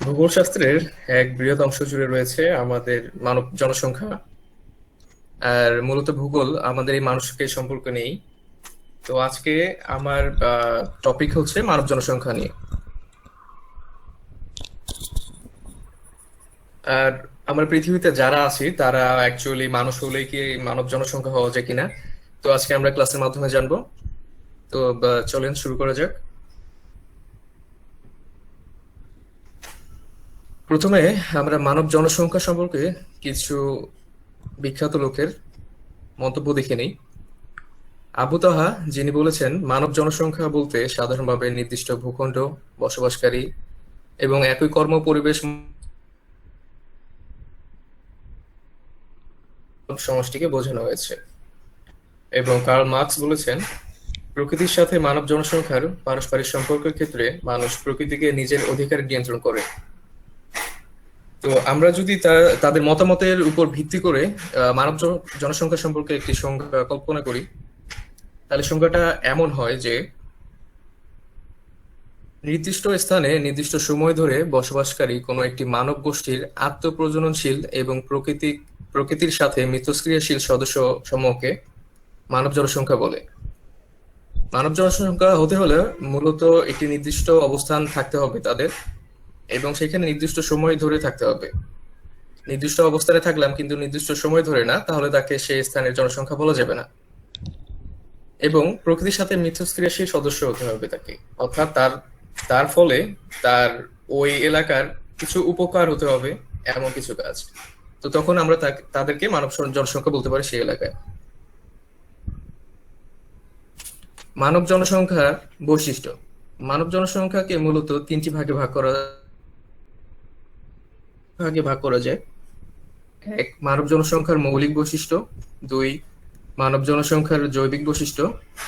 ভূগোল শাস্ত্রের এক বৃহৎ অংশ জুড়ে রয়েছে আমাদের মানব জনসংখ্যা। আর মূলত ভূগোল আমাদের এই মানুষকে সম্পর্ক নেই। তো আজকে আমার টপিক হচ্ছে মানব জনসংখ্যা নিয়ে। আর আমরা পৃথিবীতে যারা আছি তারা অ্যাকচুয়ালি মানুষ হলেই কি মানব জনসংখ্যা হওয়া যায় কিনা, তো আজকে আমরা ক্লাসের মাধ্যমে জানবো। তো চলেন শুরু করা যাক। প্রথমে আমরা মানব জনসংখ্যা সম্পর্কে কিছু বিখ্যাত লোকের মন্তব্য দেখে নিই। আবু তাহা, যিনি বলেছেন মানব জনসংখ্যা বলতে সাধারণভাবে নির্দিষ্ট ভূখণ্ড, বসবাসকারী এবং একই কর্ম পরিবেশ সমষ্টিকে বোঝানো হয়েছে। এবং কার্ল মার্কস বলেছেন প্রকৃতির সাথে মানব জনসংখ্যার পারস্পরিক সম্পর্কের ক্ষেত্রে মানুষ প্রকৃতিকে নিজের অধিকারে নিয়ন্ত্রণ করে। তো আমরা যদি তাদের মতামতের উপর ভিত্তি করে মানব জনসংখ্যা সম্পর্কে একটি সংজ্ঞা কল্পনা করি, তাহলে সংজ্ঞাটা এমন হয় যে নির্দিষ্ট স্থানে নির্দিষ্ট সময় ধরে বসবাসকারী কোনো একটি মানব গোষ্ঠীর আত্মপ্রজননশীল এবং প্রকৃতির সাথে মিথস্ক্রিয়াশীল সদস্য সমূহকে মানব জনসংখ্যা বলে। মানব জনসংখ্যা হতে হলে মূলত একটি নির্দিষ্ট অবস্থান থাকতে হবে তাদের, এবং সেখানে নির্দিষ্ট সময় ধরে থাকতে হবে। নির্দিষ্ট অবস্থানে থাকলাম কিন্তু নির্দিষ্ট সময় ধরে না, তাহলে তাকে সেই স্থানের জনসংখ্যা বলা যাবে না। এবং প্রকৃতির সাথে মিথস্ক্রিয়াশীল সদস্য হতে হবে তাকে, অর্থাৎ তার তার ফলে তার ওই এলাকার কিছু উপকার হতে হবে, এমন কিছু কাজ। তো তখন আমরা তাদেরকে মানব জনসংখ্যা বলতে পারি সেই এলাকায়। মানব জনসংখ্যার বৈশিষ্ট্য। মানব জনসংখ্যাকে মূলত তিনটি ভাগে ভাগ করা যায়। এক, মানব জনসংখ্যার মৌলিক বৈশিষ্ট্য। দুই, মানব জনসংখ্যার জৈবিক বৈশিষ্ট্য।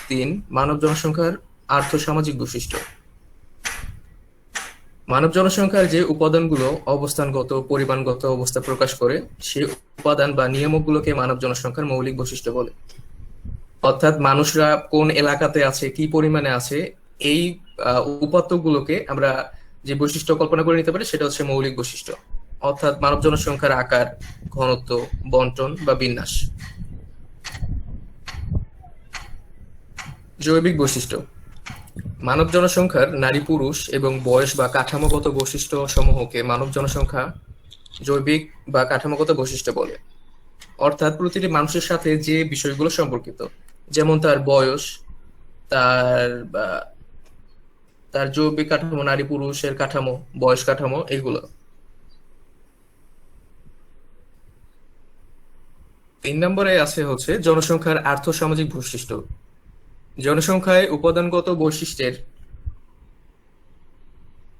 তিন, মানব জনসংখ্যার আর্থসামাজিক বৈশিষ্ট্য। মানব জনসংখ্যার যে উপাদানগুলো অবস্থানগত পরিমাণগত অবস্থা প্রকাশ করে, সেই উপাদান বা নিয়ামকগুলোকে মানব জনসংখ্যার মৌলিক বৈশিষ্ট্য বলে। অর্থাৎ মানুষরা কোন এলাকাতে আছে, কি পরিমাণে আছে, এই উপাত্তগুলোকে আমরা যে বৈশিষ্ট্য কল্পনা করে নিতে পারি সেটা হচ্ছে মৌলিক বৈশিষ্ট্য। অর্থাৎ মানব জনসংখ্যার আকার, ঘনত্ব, বন্টন বা বিন্যাস। জৈবিক বৈশিষ্ট্য। মানব জনসংখ্যার নারী পুরুষ এবং বয়স বা কাঠামোগত বৈশিষ্ট্য সমূহকে মানব জনসংখ্যা জৈবিক বা কাঠামোগত বৈশিষ্ট্য বলে। অর্থাৎ প্রতিটি মানুষের সাথে যে বিষয়গুলো সম্পর্কিত, যেমন তার বয়স, তার তার জৈবিক কাঠামো, নারী পুরুষের কাঠামো, বয়স কাঠামো, এগুলো। 3 নম্বরে আছে হচ্ছে জনসংখ্যার আর্থসামাজিক বৈশিষ্ট্য। জনসংখ্যায় উপাদানগত বৈশিষ্ট্যের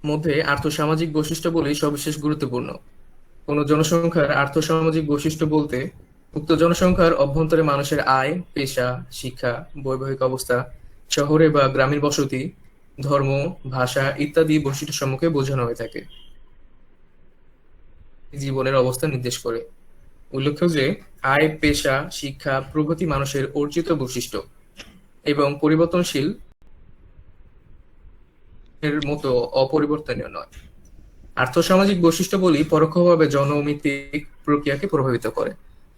মধ্যে আর্থসামাজিক বৈশিষ্ট্যগুলি সবিশেষ গুরুত্বপূর্ণ। কোন জনসংখ্যার আর্থসামাজিক বৈশিষ্ট্য বলতে উক্ত জনসংখ্যার অভ্যন্তরে মানুষের আয়, পেশা, শিক্ষা, বৈবাহিক অবস্থা, শহরে বা গ্রামীণ বসতি, ধর্ম, ভাষা ইত্যাদি বৈশিষ্ট্য সমূহকে বোঝানো হয়ে থাকে। জীবনের অবস্থা নির্দেশ করে। উল্লেখ্য যে আয়, পেশা, শিক্ষা প্রভৃতি মানুষের অর্জিত বৈশিষ্ট্য এবং পরিবর্তনশীল এর মতো অপরিবর্তনীয় নয়। আর্থসামাজিক বৈশিষ্ট্যগুলি পরোক্ষভাবে জনমিতিক প্রক্রিয়াকে প্রভাবিত করে।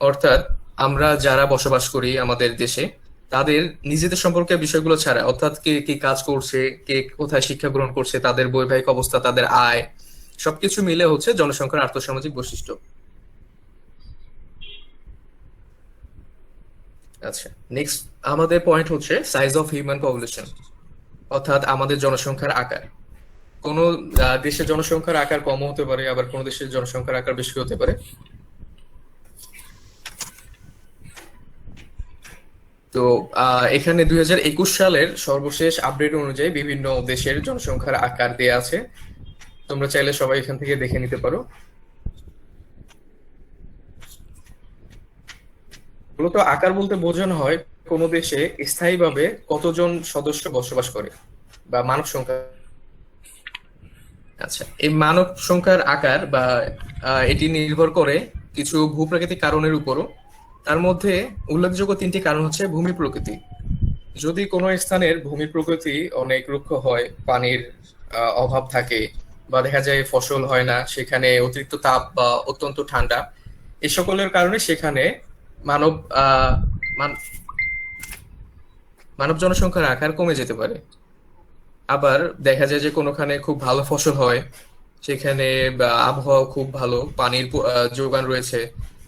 অর্থাৎ আমরা যারা বসবাস করি আমাদের দেশে, তাদের নিজেদের সম্পর্কে বিষয়গুলো ছাড়া, অর্থাৎ কে কি কাজ করছে, কে কোথায় শিক্ষা গ্রহণ করছে, তাদের বৈবাহিক অবস্থা, তাদের আয়, সবকিছু মিলে হচ্ছে জনসংখ্যার আর্থসামাজিক বৈশিষ্ট্য। আচ্ছা, নেক্সট আমাদের পয়েন্ট হচ্ছে সাইজ অফ হিউম্যান পপুলেশন, অর্থাৎ আমাদের জনসংখ্যার আকার। কোন দেশের জনসংখ্যার আকার কম হতে পারে, আবার কোন দেশের জনসংখ্যার আকার বেশি হতে পারে। তো এখানে 2021 সালের সর্বশেষ আপডেট অনুযায়ী বিভিন্ন দেশের জনসংখ্যার আকার দেয়া আছে। তোমরা চাইলে সবাই এখান থেকে দেখে নিতে পারো। মূলত আকার বলতে বোঝানো হয় কোন দেশে স্থায়ীভাবে কতজন সদস্য বসবাস করে, বা মানব সংখ্যা। আচ্ছা, এই মানব সংখ্যার আকার বা এটি নির্ভর করে কিছু ভূপ্রাকৃতিক কারণের উপরও। তার মধ্যে উল্লেখযোগ্য 3টি কারণ হচ্ছে ভূমি প্রকৃতি। যদি কোনো স্থানের ভূমি প্রকৃতি অনেক রুক্ষ হয়, পানির অভাব থাকে, বা দেখা যায় ফসল হয় না, সেখানে অতিরিক্ত তাপ বা অত্যন্ত ঠান্ডা, এ সকলের কারণে সেখানে মানব আহ মান- মানব জনসংখ্যার আকার কমে যেতে পারে। আবার দেখা যায় যে কোনোখানে খুব ভালো ফসল হয়, সেখানে বা আবহাওয়া খুব ভালো, পানির যোগান রয়েছে,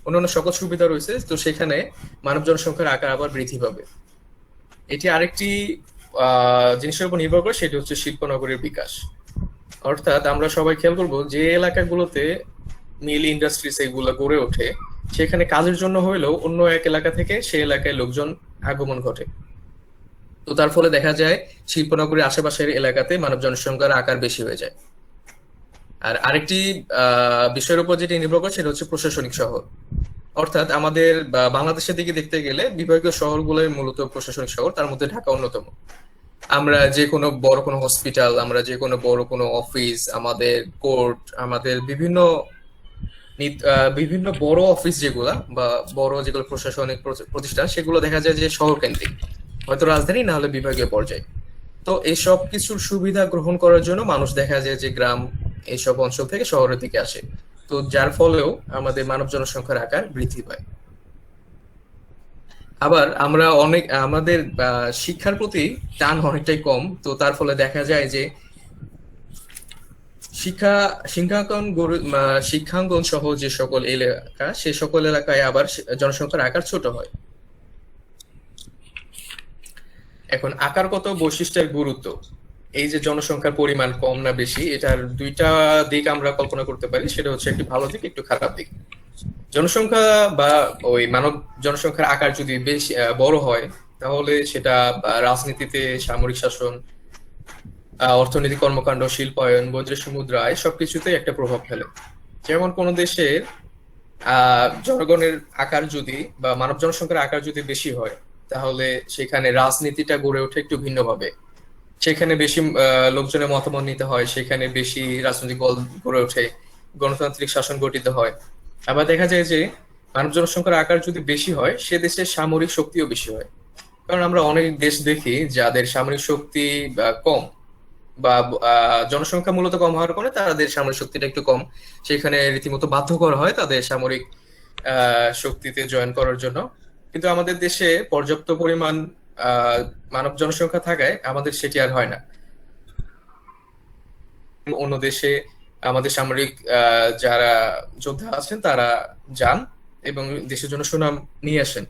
অন্যান্য সকল সুবিধা রয়েছে, তো সেখানে মানব জনসংখ্যার আকার আবার বৃদ্ধি পাবে। এটি আরেকটি জিনিসের উপর নির্ভর করে, সেটি হচ্ছে শিল্পনগরীর বিকাশ। অর্থাৎ আমরা সবাই খেয়াল করবো যে এলাকাগুলোতে মিল ইন্ডাস্ট্রিজ এগুলো গড়ে ওঠে, সেখানে কাজের জন্য হইলেও অন্য এক এলাকা থেকে সেই এলাকায় লোকজন আগমন ঘটে। তো তার ফলে দেখা যায় শিল্পনগরীর আশেপাশের এলাকাতে মানব জনসংখ্যার আকার বেশি হয়ে যায়। আর আরেকটি বিষয়ের উপর যেটি নির্ভর করে সেটা হচ্ছে প্রশাসনিক শহর। অর্থাৎ আমাদের বাংলাদেশের দিকে দেখতে গেলে বিভাগীয় শহরগুলোই মূলত প্রশাসনিক শহর, তার মধ্যে ঢাকা অন্যতম। আমরা যে কোনো বড় কোনো হসপিটাল, আমরা যে কোনো বড় কোনো অফিস, আমাদের কোর্ট, আমাদের বিভিন্ন বড় অফিস যেগুলা বা বড় যেগুলো প্রশাসনিক প্রতিষ্ঠান, সেগুলো দেখা যায় যে শহর কেন্দ্রিক, হয়তো রাজধানী না হলে বিভাগীয় পর্যায়ে। তো এইসব কিছুর সুবিধা গ্রহণ করার জন্য মানুষ দেখা যায় যে গ্রাম এইসব অঞ্চল থেকে শহরের দিকে আসে। তো যার ফলেও আমাদের মানব জনসংখ্যার আকার বৃদ্ধি পায়। আবার আমরা আমাদের শিক্ষার প্রতি টান অনেকটাই কম, তো তার ফলে দেখা যায় যে শিক্ষা শিক্ষাঙ্গন সহ যে সকল এলাকা, সে সকল এলাকায় আবার জনসংখ্যার আকার ছোট হয়। এখন আকারগত বৈশিষ্ট্যের গুরুত্ব, এই যে জনসংখ্যার পরিমাণ কম না বেশি, এটার দুইটা দিক আমরা কল্পনা করতে পারি। সেটা হচ্ছে একটি ভালো দিক, একটু খারাপ দিক। জনসংখ্যা বা ওই মানব জনসংখ্যার আকার যদি বেশ বড় হয়, তাহলে সেটা রাজনীতিতে, সামরিক শাসন, অর্থনৈতিক কর্মকাণ্ড, শিল্পায়ন, বৈদেশিক মুদ্রায় সবকিছুতে একটা প্রভাব ফেলে। যেমন কোন দেশের জনগণের আকার যদি বা মানব জনসংখ্যার আকার যদি বেশি হয়, তাহলে সেখানে রাজনীতিটা গড়ে ওঠে একটু ভিন্নভাবে। সেখানে বেশি লোকজনের মতামত নিতে হয়, সেখানে বেশি রাজনৈতিক দল গড়ে ওঠে, গণতান্ত্রিক শাসন গঠিত হয়। আবার দেখা যায় যে মানব জনসংখ্যার আকার যদি বেশি হয়, সে দেশের সামরিক শক্তিও বেশি হয়। কারণ আমরা অনেক দেশ দেখি যাদের সামরিক শক্তি কম, বা জনসংখ্যা মূলত কম হওয়ার কারণে তাদের সামরিক শক্তিটা একটু কম, সেখানে রীতিমতো বাধ্য করা হয় তাদের সামরিক শক্তিতে জয়েন করার জন্য। কিন্তু আমাদের দেশে পর্যাপ্ত পরিমাণ আহ মানব জনসংখ্যা থাকায় আমাদের সেটি আর হয় না। অন্য দেশে আমাদের সামরিক যারা যোদ্ধা আছেন তারা যান এবং দেশের জন্য সুনাম নিয়ে আসেন।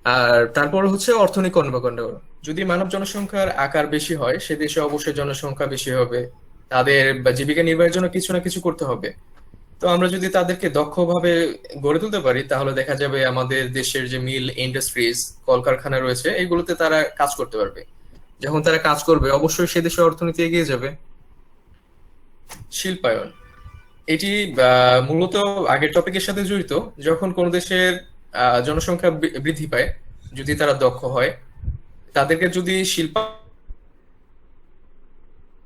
আর তারপর হচ্ছে অর্থনৈতিক কর্মকাণ্ড। যদি মানব জনসংখ্যার আকার বেশি হয়, সে দেশে অবশ্যই জনসংখ্যা বেশি হবে, তাদের জীবিকা নির্বাহের জন্য কিছু না কিছু করতে হবে। তো আমরা যদি তাদেরকে দক্ষভাবে গড়ে তুলতে পারি, তাহলে দেখা যাবে আমাদের দেশের যে মিল ইন্ডাস্ট্রিজ, কলকারখানা রয়েছে, এগুলোতে তারা কাজ করতে পারবে। যখন তারা কাজ করবে, অবশ্যই সে দেশের অর্থনীতি এগিয়ে যাবে। শিল্পায়ন, এটি মূলত আগের টপিকের সাথে জড়িত। যখন কোন দেশের জনসংখ্যা বৃদ্ধি পায়, যদি তারা দক্ষ হয়, তাদেরকে যদি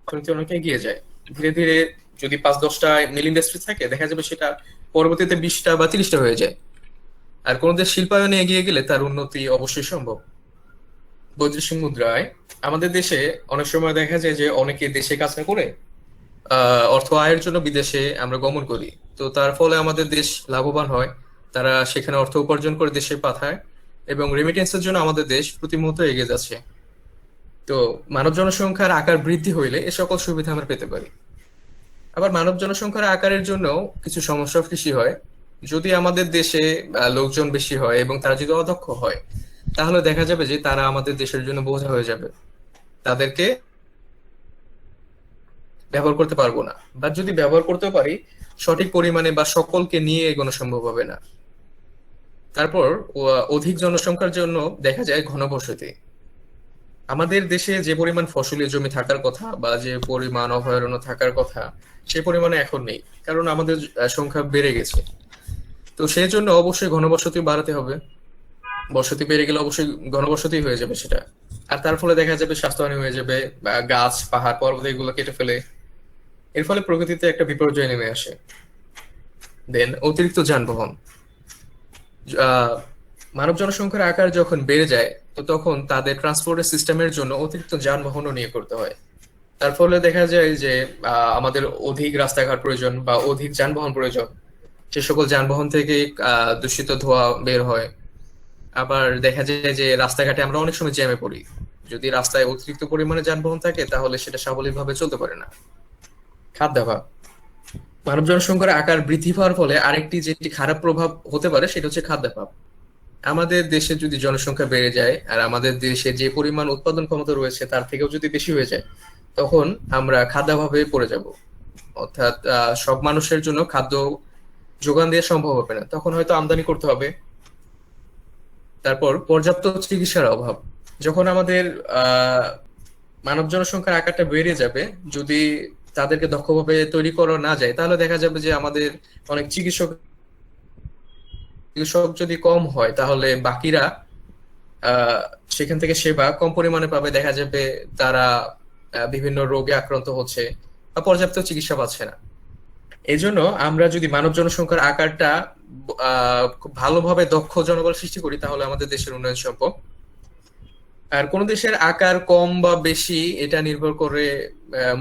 অর্থনীতি অনেক এগিয়ে যায়। ধীরে ধীরে যদি 5-10টা মিল ইন্ডাস্ট্রি থাকে, দেখা যাবে সেটা পরবর্তীতে 20টা বা 30টা হয়ে যায়। আর কোন দেশ শিল্পায়নে এগিয়ে গেলে তার উন্নতি অবশ্যই সম্ভব। বৈদেশিক মুদ্রায় আমাদের দেশে অনেক সময় দেখা যায় যে অনেকে দেশে কাজ না করে অর্থ আয়ের জন্য বিদেশে আমরা গমন করি। তো তার ফলে আমাদের দেশ লাভবান হয়, তারা সেখানে অর্থ উপার্জন করে দেশে পাঠায়, এবং রেমিটেন্সের জন্য আমাদের দেশ প্রতি মুহূর্তে এগিয়ে যাচ্ছে। তো মানব জনসংখ্যার আকার বৃদ্ধি হইলে এ সকল সুবিধা আমরা পেতে পারি। আবার মানব জনসংখ্যার আকারের জন্য কিছু সমস্যা সৃষ্টি হয়। যদি আমাদের দেশে লোকজন বেশি হয় এবং তারা যদি অদক্ষ হয়, তাহলে দেখা যাবে যে তারা আমাদের দেশের জন্য বোঝা হয়ে যাবে, তাদেরকে ব্যবহার করতে পারবো না। বা যদি ব্যবহার করতেও পারি, সঠিক পরিমাণে বা সকলকে নিয়ে এগোনো সম্ভব হবে না। তারপর অধিক জনসংখ্যার জন্য দেখা যায় ঘনবসতি। আমাদের দেশে যে পরিমাণ ফসলি জমি থাকার কথা বা যে পরিমাণ অভয়ারণ্য থাকার কথা, সে পরিমাণে এখন নেই, কারণ আমাদের সংখ্যা বেড়ে গেছে। তো সেই জন্য অবশ্যই ঘনবসতি বাড়াতে হবে। বসতি বেড়ে গেলে অবশ্যই ঘনবসতি হয়ে যাবে সেটা। আর তার ফলে দেখা যাবে স্বাস্থ্যহানি হয়ে যাবে, বা গাছ, পাহাড়, পর্বত এগুলো কেটে ফেলে, এর ফলে প্রকৃতিতে একটা বিপর্যয় নেমে আসে। দেন অতিরিক্ত যানবাহন। আহ, মানব জনসংখ্যার আকার যখন বেড়ে যায়, তো তখন তাদের ট্রান্সপোর্টের সিস্টেমের জন্য অতিরিক্ত যানবাহনও নিয়ে করতে হয়। তার ফলে দেখা যায় যে আমাদের অধিক রাস্তাঘাট প্রয়োজন বা অধিক যানবাহন প্রয়োজন। সে সকল যানবাহন থেকে দূষিত ধোঁয়া বের হয়। আবার দেখা যায় যে রাস্তাঘাটে আমরা অনেক সময় জ্যামে পড়ি। যদি রাস্তায় অতিরিক্ত পরিমাণে যানবাহন থাকে তাহলে সেটা সাবলীলভাবে চলতে পারে না। খাদ্যাভাব, মানব জনসংখ্যার আকার বৃদ্ধি পাওয়ার ফলে আরেকটি যেটি খারাপ প্রভাব হতে পারে সেটা হচ্ছে খাদ্যাভাব। আমাদের দেশে যদি জনসংখ্যা বেড়ে যায় আর আমাদের দেশে যে পরিমাণ উৎপাদন ক্ষমতা রয়েছে তার থেকেও যদি বেশি হয়ে যায়, তখন আমরা খাদ্যাভাবে পড়ে যাব। অর্থাৎ সব মানুষের জন্য খাদ্য যোগান দেওয়া সম্ভব হবে না, তখন হয়তো আমদানি করতে হবে। তারপর পর্যাপ্ত চিকিৎসার অভাব, যখন আমাদের আহ মানব জনসংখ্যার আকারটা বেড়ে যাবে, যদি তাদেরকে দক্ষভাবে তৈরি করা না যায় তাহলে দেখা যাবে যে আমাদের অনেক চিকিৎসক চিকিৎসক যদি কম হয় তাহলে বাকিরা আহ সেখান থেকে সেবা কম পরিমাণে পাবে। দেখা যাবে তারা বিভিন্ন রোগে আক্রান্ত হচ্ছে বা পর্যাপ্ত চিকিৎসা পাচ্ছে না। এই জন্য আমরা যদি মানব জনসংখ্যার আকারটা খুব ভালোভাবে দক্ষ জনবল সৃষ্টি করি তাহলে আমাদের দেশের উন্নয়ন সম্ভব। আর কোন দেশের আকার কম বা বেশি এটা নির্ভর করে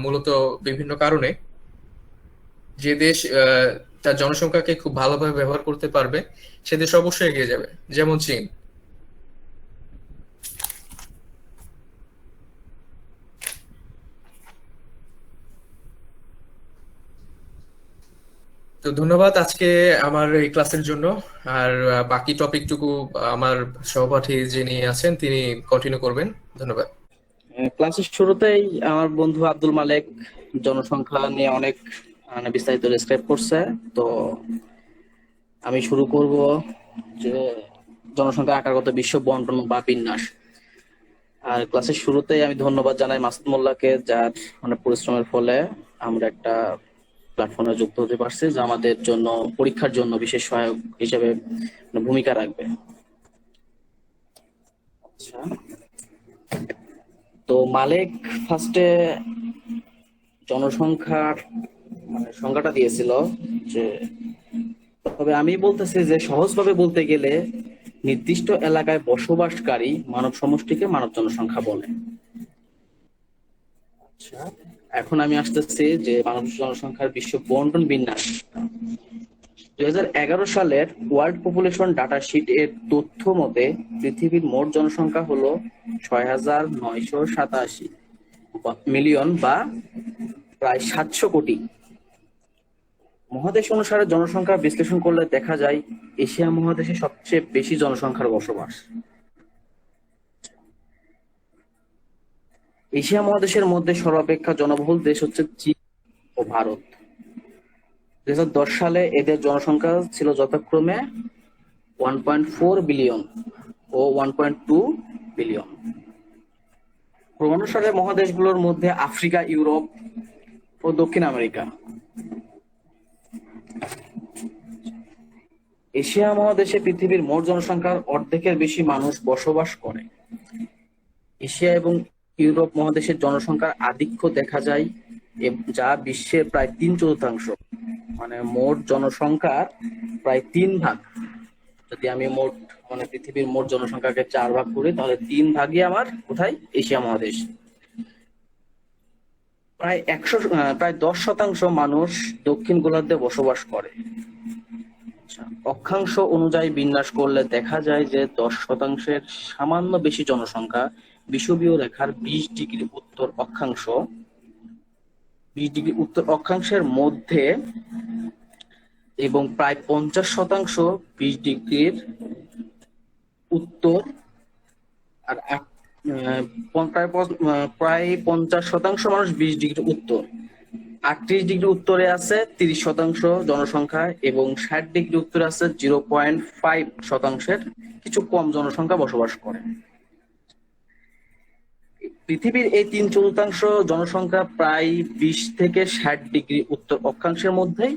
মূলত বিভিন্ন কারণে। যে দেশ তার জনসংখ্যাকে খুব ভালোভাবে ব্যবহার করতে পারবে সে দেশ অবশ্যই এগিয়ে যাবে, যেমন চীন। তো ধন্যবাদ আজকে আমার এই ক্লাসের জন্য। আর বাকি টপিকটুকু আমার সহপাঠী যিনি আছেন তিনি কন্টিনিউ করবেন। ধন্যবাদ। ক্লাসের শুরুতেই আমার বন্ধু আব্দুল মালেক জনসংখ্যা নিয়ে অনেক বিস্তারিত ডেসক্রাইব করছে। তো আমি শুরু করব যে জনসংখ্যা আকারগত বিশ্ব বন্টন বা বিন্যাস। আর ক্লাসের শুরুতেই আমি ধন্যবাদ জানাই মাসুদ মোল্লাকে, যার পরিশ্রমের ফলে আমরা একটা প্ল্যাটফর্মে যুক্ত হতে পারছি, যা আমাদের জন্য পরীক্ষার জন্য বিশেষ সহায়ক হিসেবে ভূমিকা রাখবে। আচ্ছা, তো মালেক ফার্স্টে জনসংখ্যার সংজ্ঞাটা দিয়েছিল, যে তবে আমি বলতেছি যে সহজভাবে বলতে গেলে নির্দিষ্ট এলাকায় বসবাসকারী মানব সমষ্টিকে মানব জনসংখ্যা বলে। আচ্ছা, এখন আমি আসতেছি যে মানব জনসংখ্যার বিশ্ব বন্টন বিন্যাস। 2011 সালের ওয়ার্ল্ড পপুলেশন ডাটা শিট এর তথ্য মতে পৃথিবীর মোট জনসংখ্যা হলো 6,987 মিলিয়ন বা প্রায় 700 কোটি। মহাদেশ অনুসারে জনসংখ্যা বিশ্লেষণ করলে দেখা যায় এশিয়া মহাদেশে সবচেয়ে বেশি জনসংখ্যার বসবাস। এশিয়া মহাদেশের মধ্যে সর্বাপেক্ষা জনবহুল দেশ হচ্ছে চীন ও ভারত। 2010 সালে এদের জনসংখ্যা ছিল যথাক্রমে 1.4 বিলিয়ন ও 1.2 বিলিয়ন। ক্রমানুসারে মহাদেশগুলোর মধ্যে আফ্রিকা, ইউরোপ ও দক্ষিণ আমেরিকা। এশিয়া মহাদেশে পৃথিবীর মোট জনসংখ্যার অর্ধেকের বেশি মানুষ বসবাস করে। এশিয়া এবং ইউরোপ মহাদেশের জনসংখ্যার আধিক্য দেখা যায়, যা বিশ্বের প্রায় 3/4, মানে মোট জনসংখ্যার প্রায় 3 ভাগ। যদি আমি পৃথিবীর মোট জনসংখ্যাকে 4 ভাগ করি তাহলে 3 ভাগই আমার কোথায়? এশিয়া মহাদেশ। প্রায় 10% মানুষ দক্ষিণ গোলার্ধে বসবাস করে। অক্ষাংশ অনুযায়ী বিন্যাস করলে দেখা যায় যে 10%-এর সামান্য বেশি জনসংখ্যা বিষুবীয় রেখার 20 ডিগ্রি উত্তর অক্ষাংশ, 20 ডিগ্রি উত্তর অক্ষাংশের মধ্যে, এবং প্রায় 50% 20 ডিগ্রির উত্তর, আর প্রায় 50% মানুষ 20 ডিগ্রি উত্তর। 38 ডিগ্রি উত্তরে আছে 30% জনসংখ্যা এবং 60 ডিগ্রি উত্তরে আছে 0.5%-এর কিছু কম জনসংখ্যা বসবাস করে। পৃথিবীর এই 3/4 জনসংখ্যা প্রায় 20 থেকে 60 ডিগ্রি উত্তর অক্ষাংশের মধ্যেই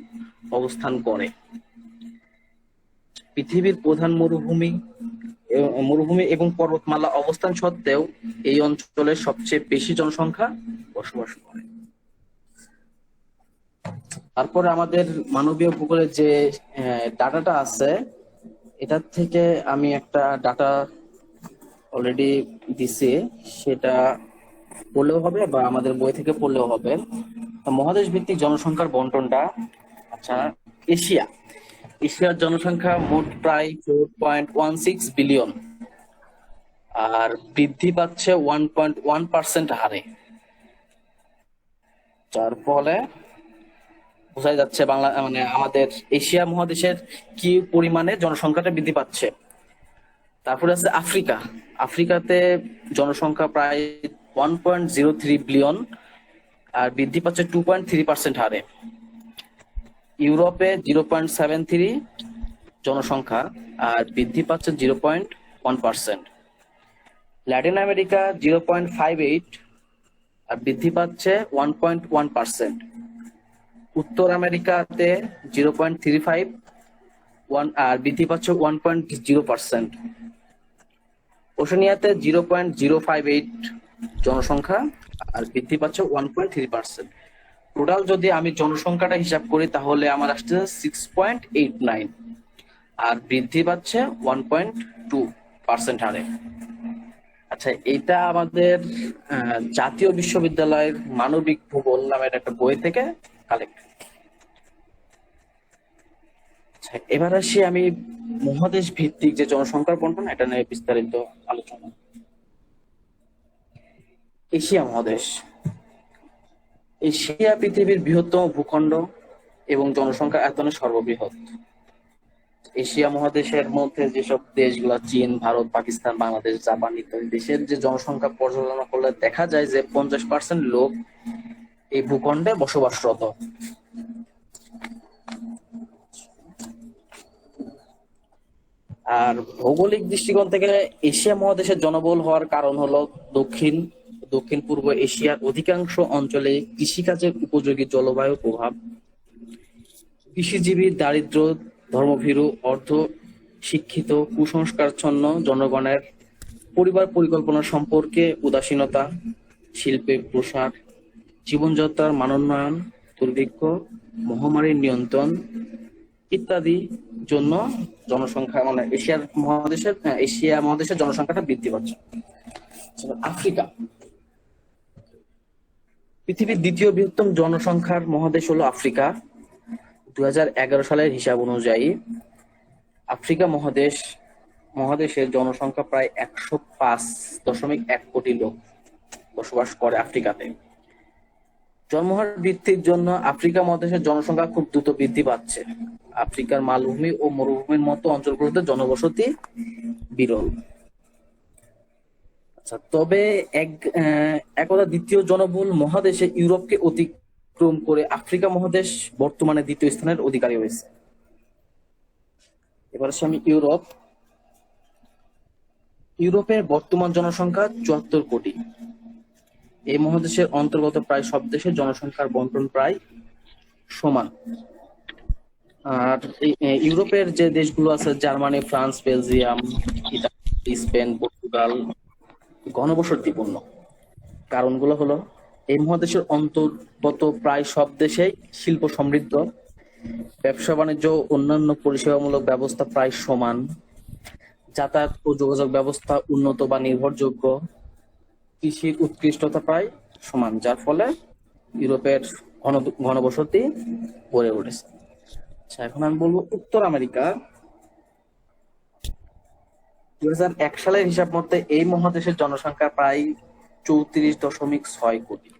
অবস্থান করে। পৃথিবীর প্রধান মরুভূমি এবং পর্বতমালা অবস্থান সত্ত্বেও এই অঞ্চলে সবচেয়ে বেশি জনসংখ্যা বসবাস করে। তারপরে আমাদের মানবীয় ভূগোলের যে ডাটাটা আছে, এটার থেকে আমি একটা ডাটা অলরেডি দিছি, সেটা পড়লেও হবে বা আমাদের বই থেকে পড়লেও হবে। মহাদেশ ভিত্তিক জনসংখ্যার বন্টনটা, আচ্ছা, এশিয়া এশিয়ার জনসংখ্যা মোট প্রায় 4.16 বিলিয়ন, আর বৃদ্ধি পাচ্ছে 1.1% হারে, যার ফলে বোঝা যাচ্ছে বাংলা মানে আমাদের এশিয়া মহাদেশের কি পরিমাণে জনসংখ্যাটা বৃদ্ধি পাচ্ছে। তারপরে আছে আফ্রিকা। আফ্রিকাতে জনসংখ্যা প্রায় 1.03 বিলিয়ন, আর বৃদ্ধি পাচ্ছে 2.3% হারে। ইউরোপে 0.73 জনসংখ্যা, আর বৃদ্ধি পাচ্ছে 0.1%। ল্যাটিন আমেরিকা 0.58, আর বৃদ্ধি পাচ্ছে 1.1%। উত্তর আমেরিকাতে 0.35, আর বৃদ্ধি পাচ্ছে 1.0%। ওশেনিয়াতে 0.058 জনসংখ্যা, আর বৃদ্ধি পাচ্ছে 1.3%। টোটাল যদি আমি জনসংখ্যাটা হিসাব করি তাহলে আমার আসছে 6.89, আর বৃদ্ধি পাচ্ছে 1.2% হারে। আচ্ছা, এটা আমাদের জাতীয় বিশ্ববিদ্যালয়ের মানবিক ভূগোল নামের একটা বই থেকে কালেক্ট। আচ্ছা, এবার আসি আমি মহাদেশ ভিত্তিক যে জনসংখ্যার বন্টন, এটা নিয়ে বিস্তারিত আলোচনা। এশিয়া মহাদেশ। এশিয়া পৃথিবীর বৃহত্তম ভূখণ্ড এবং জনসংখ্যা আয়তনে সর্ববৃহৎ। এশিয়া মহাদেশের মধ্যে যেসব দেশগুলো চীন, ভারত, পাকিস্তান, বাংলাদেশ, জাপান ইত্যাদি দেশের যে জনসংখ্যা পর্যালোচনা করলে দেখা যায় যে 50% লোক এই ভূখণ্ডে বসবাসরত। আর ভৌগোলিক দৃষ্টিকোণ থেকে এশিয়া মহাদেশের জনবহুল হওয়ার কারণ হলো দক্ষিণ পূর্ব এশিয়ার অধিকাংশ অঞ্চলে কৃষিকাজের উপযোগী জলবায়ু প্রভাব, কৃষিজীবী দারিদ্র, ধর্মভীরু, অর্ধ শিক্ষিত, কুসংস্কারচ্ছন্ন জনগণের পরিবার পরিকল্পনা সম্পর্কে উদাসীনতা, শিল্পের প্রসার, জীবনযাত্রার মানোন্নয়ন, দুর্ভিক্ষ, মহামারীর নিয়ন্ত্রণ ইত্যাদি জন্য জনসংখ্যা মানে এশিয়া মহাদেশের জনসংখ্যাটা বৃদ্ধি পাচ্ছে। আফ্রিকা পৃথিবীর দ্বিতীয় বৃহত্তম জনসংখ্যার মহাদেশ হলো আফ্রিকা। 2011 সালের হিসাব অনুযায়ী আফ্রিকা মহাদেশের জনসংখ্যা প্রায় 105.1 কোটি লোক বসবাস করে আফ্রিকাতে। জন্মহার বৃদ্ধির জন্য আফ্রিকা মহাদেশের জনসংখ্যা খুব দ্রুত বৃদ্ধি পাচ্ছে। আফ্রিকার মালভূমি ও মরুভূমির মতো অঞ্চলগুলোতে জনবসতি বিরল। আচ্ছা, তবে একদা দ্বিতীয় জনবহুল মহাদেশে ইউরোপকে অতিক্রম করে আফ্রিকা মহাদেশ বর্তমানে দ্বিতীয় স্থানের অধিকারী হয়েছে। এবার আসি আমি ইউরোপের বর্তমান জনসংখ্যা 74 কোটি। এই মহাদেশের অন্তর্গত প্রায় সব দেশের জনসংখ্যার বন্টন প্রায় সমান। আর ইউরোপের যে দেশগুলো আছে, Germany, France, Belgium, Italy, Spain, Portugal, ঘনবসতিপূর্ণ। কারণগুলো হলো এই মহাদেশের অন্তর্গত প্রায় সব দেশেই শিল্প সমৃদ্ধ, ব্যবসা বাণিজ্য ও অন্যান্য পরিষেবামূলক ব্যবস্থা প্রায় সমান, যাতায়াত ও যোগাযোগ ব্যবস্থা উন্নত বা নির্ভরযোগ্য, কৃষির উৎকৃষ্টতা প্রায় সমান, যার ফলে ইউরোপের ঘনবসতি গড়ে উঠেছে। আচ্ছা, এখন আমি বলবো উত্তর আমেরিকা। 2001 সালের হিসাব মতে এই মহাদেশের জনসংখ্যা প্রায় 34.6 কোটি।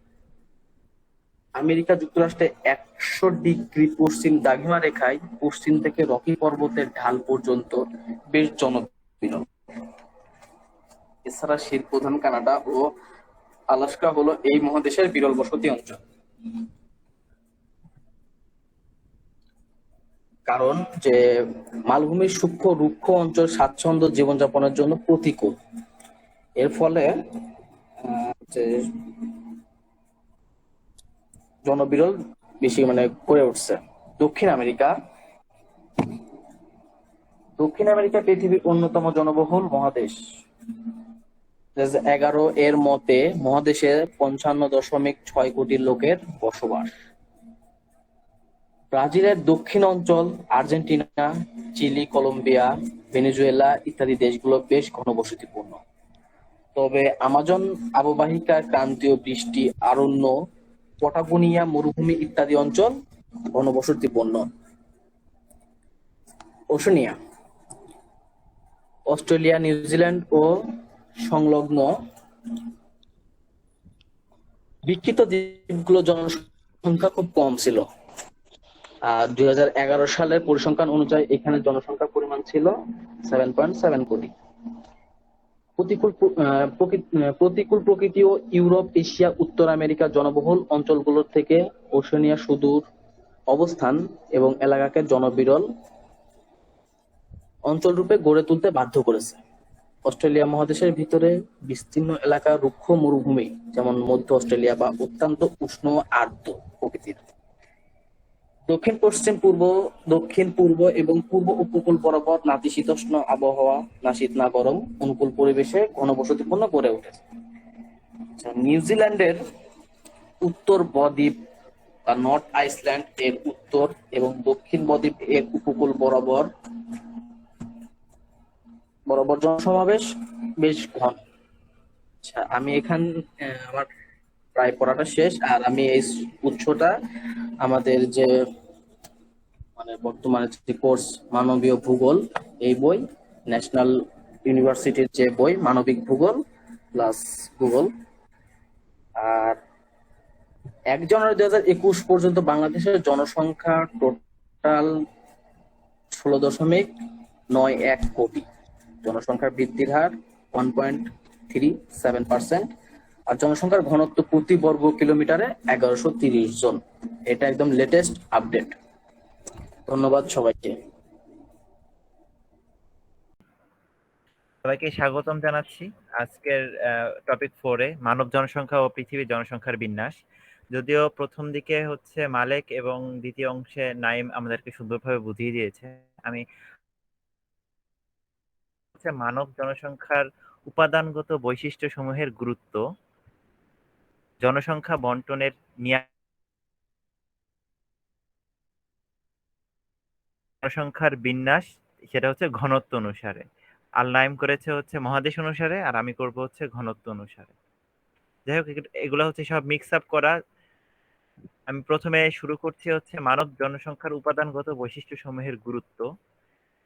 আমেরিকা যুক্তরাষ্ট্রে 100 ডিগ্রি পশ্চিম দ্রাঘিমা রেখায় পশ্চিম থেকে রকি পর্বতের ঢাল পর্যন্ত বেশ জনবিরল। এছাড়া শীত প্রধান কানাডা ও আলাস্কা হলো এই মহাদেশের বিরল বসতি অঞ্চল। কারণ যে মালভূমির সূক্ষ্ম রুক্ষ অঞ্চল স্বাচ্ছন্দ্য জীবনযাপনের জন্য প্রতিকূল, এর ফলে যে জনবিরল বেশি গড়ে উঠছে। দক্ষিণ আমেরিকা পৃথিবীর অন্যতম জনবহুল মহাদেশ। 2011 এর মতে মহাদেশে 55.6 কোটি লোকের বসবাস। ব্রাজিলের দক্ষিণ অঞ্চল, আর্জেন্টিনা, চিলি, কলম্বিয়া, ভেনেজুয়েলা ইত্যাদি দেশগুলো বেশ ঘনবসতিপূর্ণ। তবে আমাজন অববাহিকা, ক্রান্তীয় বৃষ্টি অরণ্য, পটাগোনিয়া মরুভূমি ইত্যাদি অঞ্চল ঘনবসতিপূর্ণ। ওশেনিয়া: অস্ট্রেলিয়া, নিউজিল্যান্ড ও সংলগ্ন বিক্ষিপ্ত দ্বীপগুলোর জনসংখ্যা খুব কম ছিল। 2011 সালের পরিসংখ্যান অনুযায়ী এখানে জনসংখ্যার পরিমাণ ছিল 7.7 কোটি। প্রতিকূল প্রকৃতি ও ইউরোপ, এশিয়া, উত্তর আমেরিকা জনবহুল অঞ্চলগুলো থেকে ওশেনিয়া সুদূর অবস্থান এবং এলাকাকে জনবিরল অঞ্চলরূপে গড়ে তুলতে বাধ্য করেছে। অস্ট্রেলিয়া মহাদেশের ভিতরে বিস্তীর্ণ এলাকা রুক্ষ মরুভূমি, যেমন মধ্য অস্ট্রেলিয়া, বা অত্যন্ত উষ্ণ ও আর্দ্র প্রকৃতির। দক্ষিণ পশ্চিম, পূর্ব, দক্ষিণ পূর্ব এবং পূর্ব উপকূল বরাবর নাতিশীতোষ্ণ আবহাওয়া, না শীত না গরম, অনুকূল পরিবেশে ঘনবসতিপূর্ণ গড়ে উঠেছে। নিউজিল্যান্ডের উত্তর বদ্বীপ বা নর্থ আইল্যান্ড এর উত্তর এবং দক্ষিণ বদ্বীপ এর উপকূল বরাবর বরাবর জনসমাবেশ বেশ ঘন। আচ্ছা, আমি আমার প্রায় পড়াটা শেষ, আর আমি এই উৎসটা আমাদের যে বর্তমানে যে কোর্স মানবীয় ভূগোল, এই বই, ন্যাশনাল ইউনিভার্সিটির যে বই মানবিক ভূগোল প্লাস ভূগোল, আর 1 জানুয়ারি 2021 পর্যন্ত বাংলাদেশের জনসংখ্যা টোটাল 16.91 কোটি। জনসংখ্যার বৃদ্ধির হার 1.37%, আর জনসংখ্যার ঘনত্ব প্রতি বর্গ কিলোমিটারে 1130 জন। এটা একদম লেটেস্ট আপডেট। ধন্যবাদ সবাইকে। সবাইকে স্বাগতম জানাচ্ছি আজকের টপিক 4-এ, মানব জনসংখ্যা ও পৃথিবীর জনসংখ্যার বিন্যাস। যদিও প্রথম দিকে হচ্ছে মালেক এবং দ্বিতীয় অংশে নাইম আমাদেরকে সুন্দরভাবে বুঝিয়ে দিয়েছে। আমি হচ্ছে মানব জনসংখ্যার উপাদানগত বৈশিষ্ট্য সমূহের গুরুত্ব, জনসংখ্যা বন্টনের জনসংখ্যার বিন্যাস, সেটা হচ্ছে ঘনত্ব অনুসারে। আর নাইম করেছে হচ্ছে মহাদেশ অনুসারে, আর আমি করব হচ্ছে ঘনত্ব অনুসারে। যাই হোক, এগুলো হচ্ছে সব মিক্স আপ করা। আমি প্রথমে শুরু করছি হচ্ছে মানব জনসংখ্যার উপাদানগত বৈশিষ্ট্য সমূহের গুরুত্ব।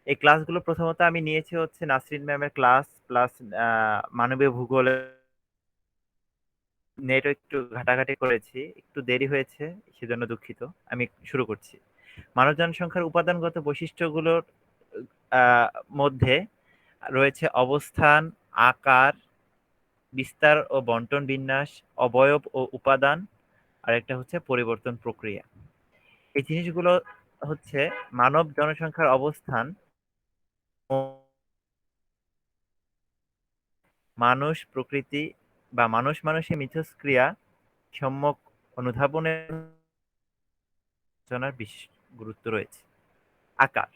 এই ক্লাসগুলো প্রথমত আমি নিয়েছি হচ্ছে নাসরিন ম্যামের ক্লাস প্লাস মানবীয় ভূগোলে। নেটও একটু ঘাটাঘাটি করেছি, একটু দেরি হয়েছে, সেজন্য দুঃখিত। আমি শুরু করছি। মানব জনসংখ্যার উপাদানগত বৈশিষ্ট্যগুলোর মধ্যে রয়েছে অবস্থান, আকার, বিস্তার ও বন্টন বিন্যাস, অবয়ব ও উপাদান, আর একটা হচ্ছে পরিবর্তন প্রক্রিয়া। এই জিনিসগুলো হচ্ছে মানব জনসংখ্যার অবস্থান, মানুষ, প্রকৃতি বা মানুষের মিথস্ক্রিয়া সম্যক অনুধাবনের বিশেষ গুরুত্ব রয়েছে। আকার: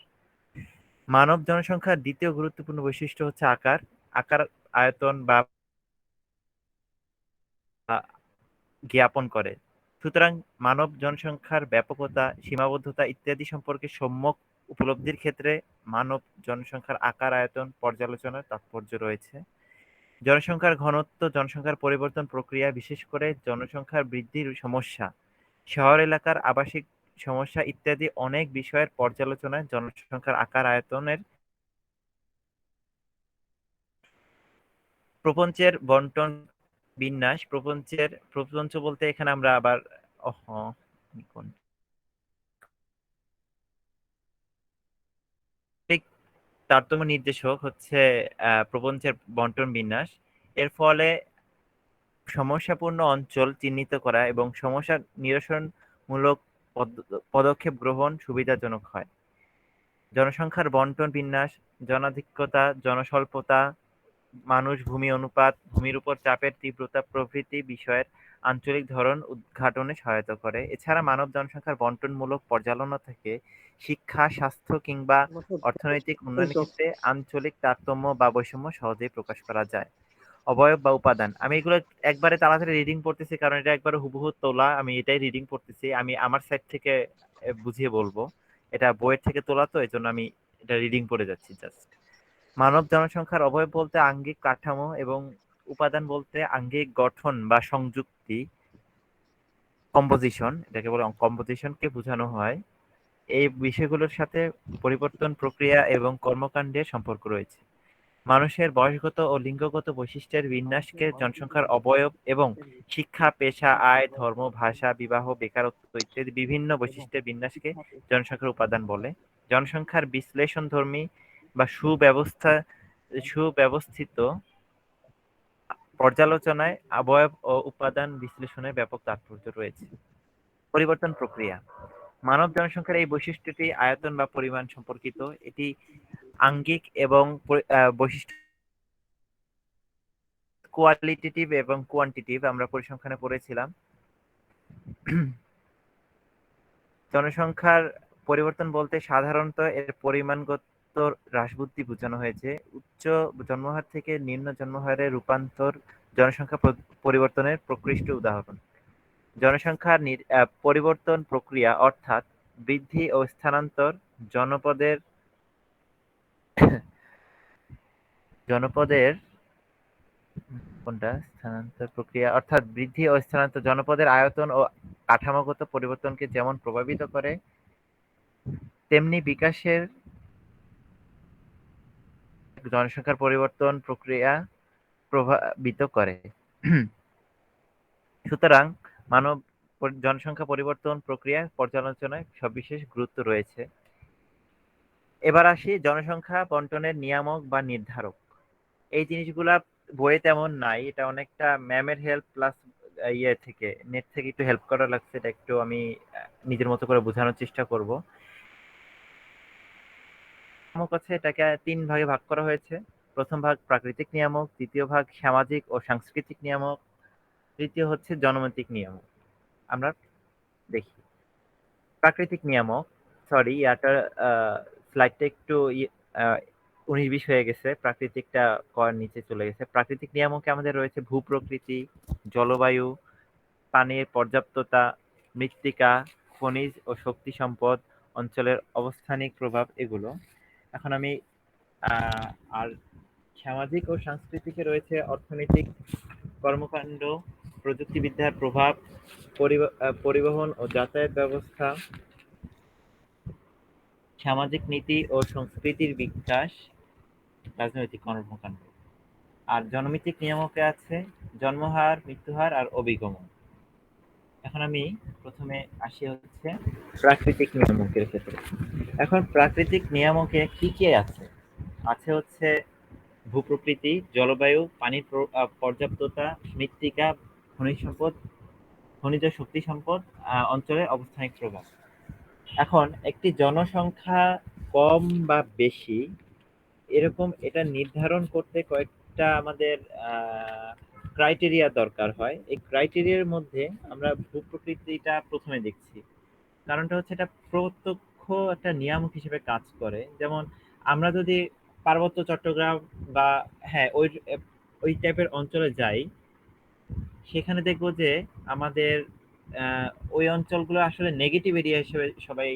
মানব জনসংখ্যার দ্বিতীয় গুরুত্বপূর্ণ বৈশিষ্ট্য হচ্ছে আকার। আকার আয়তন বা জ্ঞাপন করে। সুতরাং মানব জনসংখ্যার ব্যাপকতা, সীমাবদ্ধতা ইত্যাদি সম্পর্কে সম্যক উপলব্ধির ক্ষেত্রে মানব জনসংখ্যার আকার আয়তন পর্যালোচনার তাৎপর্য রয়েছে। জনসংখ্যার ঘনত্ব, জনসংখ্যার পরিবর্তন প্রক্রিয়া, বিশেষ করে জনসংখ্যার বৃদ্ধির সমস্যা, শহর এলাকার আবাসিক সমস্যা ইত্যাদি অনেক বিষয়ের পর্যালোচনায় জনসংখ্যার আকার আয়তনের। প্রপঞ্চের বন্টন বিন্যাস, প্রপঞ্চ বলতে এখানে আমরা আবার ঠিক তারতম্য নির্দেশক হচ্ছে প্রপঞ্চের বন্টন বিন্যাস। এর ফলে সমস্যাপূর্ণ অঞ্চল চিহ্নিত করা এবং সমস্যা নিরসনমূলক পদক্ষেপ গ্রহণ সুবিধাজনক হয়। জনসংখ্যার বন্টন বিন্যাস, জনাধিক্যতা, জনস্বল্পতা, মানুষ ভূমি অনুপাত, ভূমির উপর চাপের তীব্রতা প্রভৃতি বিষয়ের আঞ্চলিক ধরন উদ্ঘাটনে সহায়তা করে। এছাড়া মানব জনসংখ্যার বন্টনমূলক পর্যালোচনা থেকে শিক্ষা, স্বাস্থ্য কিংবা অর্থনৈতিক উন্নয়নের ক্ষেত্রে আঞ্চলিক তারতম্য বা বৈষম্য সহজেই প্রকাশ করা যায়। অবয়ব বা উপাদান: আমি এগুলো একবারে তাড়াতাড়ি রিডিং পড়তেছি, কারণ এটা একবারে হুবহু তোলা, আমি এটাই রিডিং পড়তেছি। আমি আমার সাইড থেকে বুঝিয়ে বলবো, এটা বইয়ের থেকে তোলা, তো এই জন্য আমি এটা রিডিং পড়ে যাচ্ছি জাস্ট। মানব জনসংখ্যার অবয়ব বলতে আঙ্গিক কাঠামো এবং উপাদান বলতে আঙ্গিক গঠন বা সংযুক্তি, কম্পোজিশন, এটাকে বলে কম্পোজিশনকে বোঝানো হয়। এই বিষয়গুলোর সাথে পরিবর্তন প্রক্রিয়া এবং কর্মকাণ্ডের সম্পর্ক রয়েছে। মানুষের বয়সগত ও লিঙ্গগত বৈশিষ্ট্যের বিন্যাসকে জনসংখ্যার অবয়ব এবং শিক্ষা, পেশা, আয়, ধর্ম, ভাষা, বিবাহ, বেকারত্ব ইত্যাদি বিভিন্ন বৈশিষ্ট্যের বিন্যাসকে জনসংখ্যার উপাদান বলে। জনসংখ্যার বিশ্লেষণধর্মী বা সুব্যবস্থিত পর্যালোচনায় অবয়ব ও উপাদান বিশ্লেষণের ব্যাপক তাৎপর্য রয়েছে। পরিবর্তন প্রক্রিয়া। মানব জনসংখ্যার এই বৈশিষ্ট্যটি আয়তন বা পরিমাণ সম্পর্কিত। এটি আঙ্গিক এবং বৈশিষ্ট্য কোয়ালিটেটিভ এবং কোয়ান্টিটিভ আমরা পরিসংখ্যানে পড়েছিলাম। জনসংখ্যার পরিবর্তন বলতে সাধারণত এর পরিমাণগত হ্রাসবৃদ্ধি বোঝানো হয়েছে। উচ্চ জন্মহার থেকে নিম্ন জন্মহারে রূপান্তর জনসংখ্যা পরিবর্তনের প্রকৃষ্ট উদাহরণ। জনসংখ্যার পরিবর্তন প্রক্রিয়া অর্থাৎ বৃদ্ধি ও স্থানান্তর জনপদের স্থানান্তর প্রক্রিয়া অর্থাৎ বৃদ্ধি ও স্থানান্তর জনপদের আয়তন ও কাঠামোগত পরিবর্তনকে যেমন প্রভাবিত করে, তেমনি বিকাশের জনসংখ্যার পরিবর্তন প্রক্রিয়া প্রভাবিত করে। সুতরাং মানব জনসংখ্যা পরিবর্তন প্রক্রিয়া পর্যালোচনায় সবিশেষ গুরুত্ব রয়েছে। এবার আসি জনসংখ্যা বন্টনের নিয়ামক বা নির্ধারক। এই জিনিসগুলা বইয়ে তেমন নাই, এটা অনেকটা ম্যামের হেল্প প্লাস নেট থেকে একটু হেল্প করা লাগছে, এটা একটু আমি নিজের মতো করে বোঝানোর চেষ্টা করব। নিয়ামক আছে, এটাকে ৩ ভাগে ভাগ করা হয়েছে। প্রথম ভাগ প্রাকৃতিক নিয়ামক, দ্বিতীয় ভাগ সামাজিক ও সাংস্কৃতিক নিয়ামক, তৃতীয় হচ্ছে জননৈতিক নিয়ামক। আমরা দেখি প্রাকৃতিক নিয়ামক। সরি, স্লাইডটা একটু ১৯-২০ হয়ে গেছে, প্রাকৃতিকটা কর নিচে চলে গেছে। প্রাকৃতিক নিয়ামকে আমাদের রয়েছে ভূপ্রকৃতি, জলবায়ু, পানির পর্যাপ্ততা, মৃত্তিকা, খনিজ ও শক্তি সম্পদ, অঞ্চলের অবস্থানিক প্রভাব, এগুলো। এখন আমি আর সামাজিক ও সাংস্কৃতিকে রয়েছে অর্থনৈতিক কর্মকাণ্ড, প্রযুক্তিবিদ্যার প্রভাব, পরিবহন ও যাতায়াত ব্যবস্থা, সামাজিক নীতি ও সংস্কৃতির বিকাশ, রাজনৈতিক কর্মকাণ্ড। আর জনমিতিক নিয়ামকে আছে জন্মহার, মৃত্যুহার আর অভিগমন। এখন আমি প্রথমে আসি হচ্ছে প্রাকৃতিক নিয়ামকের ক্ষেত্রে। এখন প্রাকৃতিক নিয়ামকে কি কি আছে? আছে হচ্ছে ভূপ্রকৃতি, জলবায়ু, পানির পর্যাপ্ততা, মৃত্তিকা, খনিজ সম্পদ, খনিজ শক্তি সম্পদ, অঞ্চলের অবস্থানিক প্রভাব। এখন একটি জনসংখ্যা কম বা বেশি এরকম এটা নির্ধারণ করতে কয়েকটা আমাদের ক্রাইটেরিয়া দরকার হয়। এই ক্রাইটেরিয়ার মধ্যে আমরা ভূপ্রকৃতিটা প্রথমে দেখছি। কারণটা হচ্ছে এটা প্রত্যক্ষ একটা নিয়ামক হিসেবে কাজ করে। যেমন আমরা যদি পার্বত্য চট্টগ্রাম বা হ্যাঁ ওই টাইপের অঞ্চলে যাই, সেখানে দেখবো যে আমাদের ওই অঞ্চলগুলো আসলে নেগেটিভ এরিয়া হিসেবে সবাই